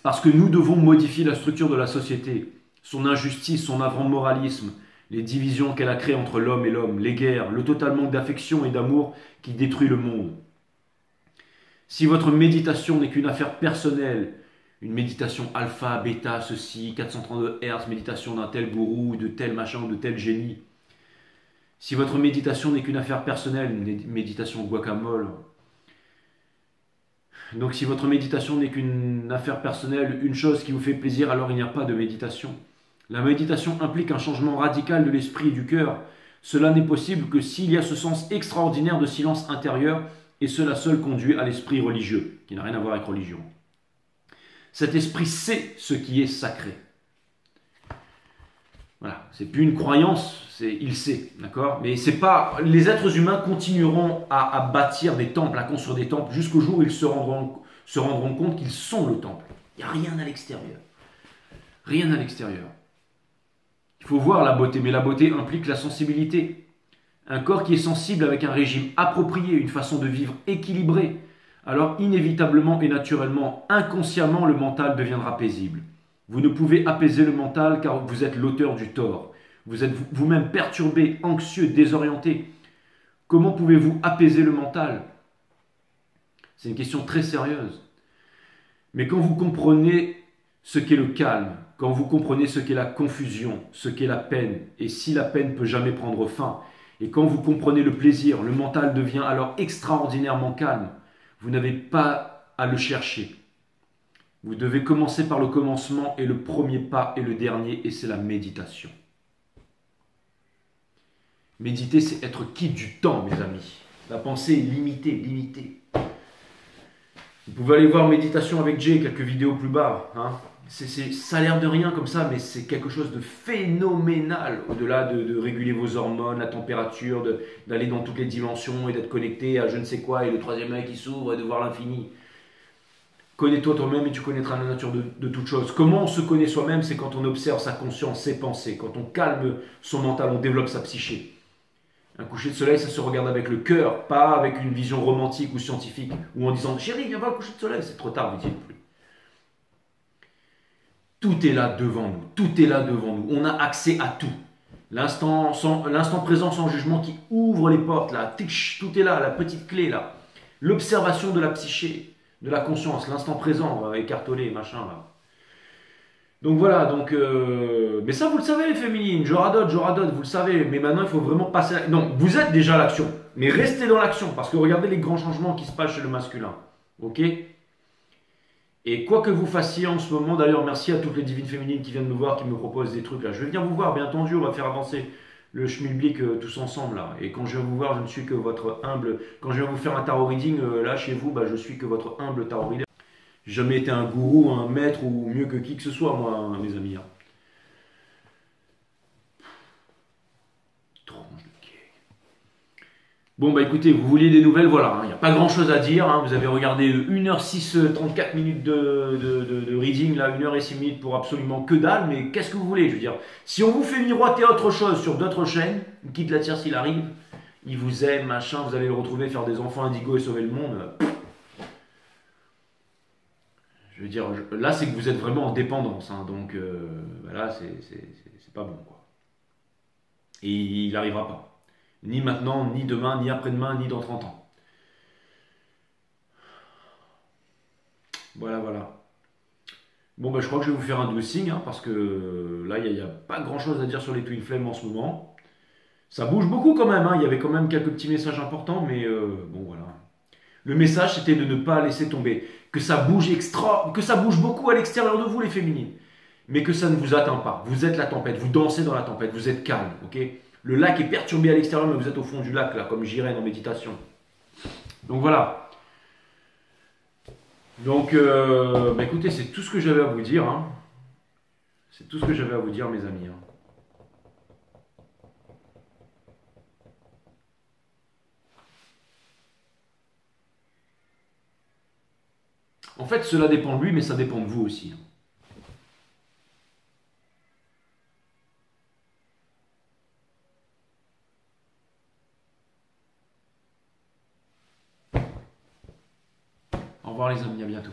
Parce que nous devons modifier la structure de la société, son injustice, son avant-moralisme, les divisions qu'elle a créées entre l'homme et l'homme, les guerres, le total manque d'affection et d'amour qui détruit le monde. Si votre méditation n'est qu'une affaire personnelle, une méditation alpha, bêta, ceci, 432 Hz, méditation d'un tel gourou, de tel machin, de tel génie, si votre méditation n'est qu'une affaire personnelle, une méditation guacamole, donc si votre méditation n'est qu'une affaire personnelle, une chose qui vous fait plaisir, alors il n'y a pas de méditation. La méditation implique un changement radical de l'esprit et du cœur. Cela n'est possible que s'il y a ce sens extraordinaire de silence intérieur, et cela seul conduit à l'esprit religieux, qui n'a rien à voir avec religion. Cet esprit sait ce qui est sacré. Voilà, c'est plus une croyance, il sait, d'accord? Mais c'est pas, les êtres humains continueront à bâtir des temples, à construire des temples, jusqu'au jour où ils se rendront compte qu'ils sont le temple. Il n'y a rien à l'extérieur. Rien à l'extérieur. Il faut voir la beauté, mais la beauté implique la sensibilité. Un corps qui est sensible avec un régime approprié, une façon de vivre équilibrée, alors inévitablement et naturellement, inconsciemment, le mental deviendra paisible. Vous ne pouvez apaiser le mental car vous êtes l'auteur du tort. Vous êtes vous-même perturbé, anxieux, désorienté. Comment pouvez-vous apaiser le mental? C'est une question très sérieuse. Mais quand vous comprenez ce qu'est le calme, quand vous comprenez ce qu'est la confusion, ce qu'est la peine, et si la peine peut jamais prendre fin, et quand vous comprenez le plaisir, le mental devient alors extraordinairement calme. Vous n'avez pas à le chercher. Vous devez commencer par le commencement, et le premier pas est le dernier, et c'est la méditation. Méditer, c'est être quitte du temps, mes amis. La pensée est limitée, limitée. Vous pouvez aller voir Méditation avec Jay, quelques vidéos plus bas. Hein. Ça a l'air de rien comme ça, mais c'est quelque chose de phénoménal. Au-delà de réguler vos hormones, la température, d'aller dans toutes les dimensions et d'être connecté à je ne sais quoi, et le troisième œil qui s'ouvre et de voir l'infini. Connais-toi toi-même et tu connaîtras la nature de toute chose. Comment on se connaît soi-même? C'est quand on observe sa conscience, ses pensées. Quand on calme son mental, on développe sa psyché. Un coucher de soleil, ça se regarde avec le cœur, pas avec une vision romantique ou scientifique, ou en disant « Chérie, viens voir le coucher de soleil », c'est trop tard, dit-il plus. Tout est là devant nous, tout est là devant nous, on a accès à tout. L'instant présent sans jugement qui ouvre les portes, là, tout est là, la petite clé, là. L'observation de la psyché, de la conscience, l'instant présent, écartelé, machin, là. Donc voilà, mais ça vous le savez les féminines, je radote, vous le savez, mais maintenant il faut vraiment passer à... Non, vous êtes déjà à l'action, mais restez dans l'action, parce que regardez les grands changements qui se passent chez le masculin, ok? Et quoi que vous fassiez en ce moment, d'ailleurs merci à toutes les divines féminines qui viennent me voir, qui me proposent des trucs là, je vais venir vous voir, bien entendu, on va faire avancer le schmilblick tous ensemble là, et quand je viens vous voir, je ne suis que votre humble... Quand je viens vous faire un tarot reading, là chez vous, bah, je suis que votre humble tarot reader. J'ai jamais été un gourou, un maître ou mieux que qui que ce soit, moi, mes amis. Hein. Tranche de cake. Bon, bah écoutez, vous vouliez des nouvelles, voilà. Il n'y a pas grand chose à dire. Hein. Vous avez regardé 1h06, 34 minutes de reading, là, 1h06 minutes pour absolument que dalle, mais qu'est-ce que vous voulez? Je veux dire, si on vous fait miroiter autre chose sur d'autres chaînes, quitte la tire s'il arrive, il vous aime, machin, vous allez le retrouver, faire des enfants indigos et sauver le monde. Je veux dire, là, c'est que vous êtes vraiment en dépendance. Hein, donc, là, c'est pas bon. Quoi. Et il n'arrivera pas. Ni maintenant, ni demain, ni après-demain, ni dans 30 ans. Voilà, voilà. Bon, bah, je crois que je vais vous faire un dosing, hein, parce que là, il n'y a pas grand-chose à dire sur les Twin Flames en ce moment. Ça bouge beaucoup quand même. Hein, il y avait quand même quelques petits messages importants, mais bon, voilà. Le message, c'était de ne pas laisser tomber. Que ça bouge beaucoup à l'extérieur de vous, les féminines. Mais que ça ne vous atteint pas. Vous êtes la tempête, vous dansez dans la tempête, vous êtes calme, ok? Le lac est perturbé à l'extérieur, mais vous êtes au fond du lac, là, comme j'irais en méditation. Donc voilà. Donc, bah écoutez, c'est tout ce que j'avais à vous dire. Hein. C'est tout ce que j'avais à vous dire, mes amis. Hein. En fait, cela dépend de lui, mais ça dépend de vous aussi. Au revoir les amis, à bientôt.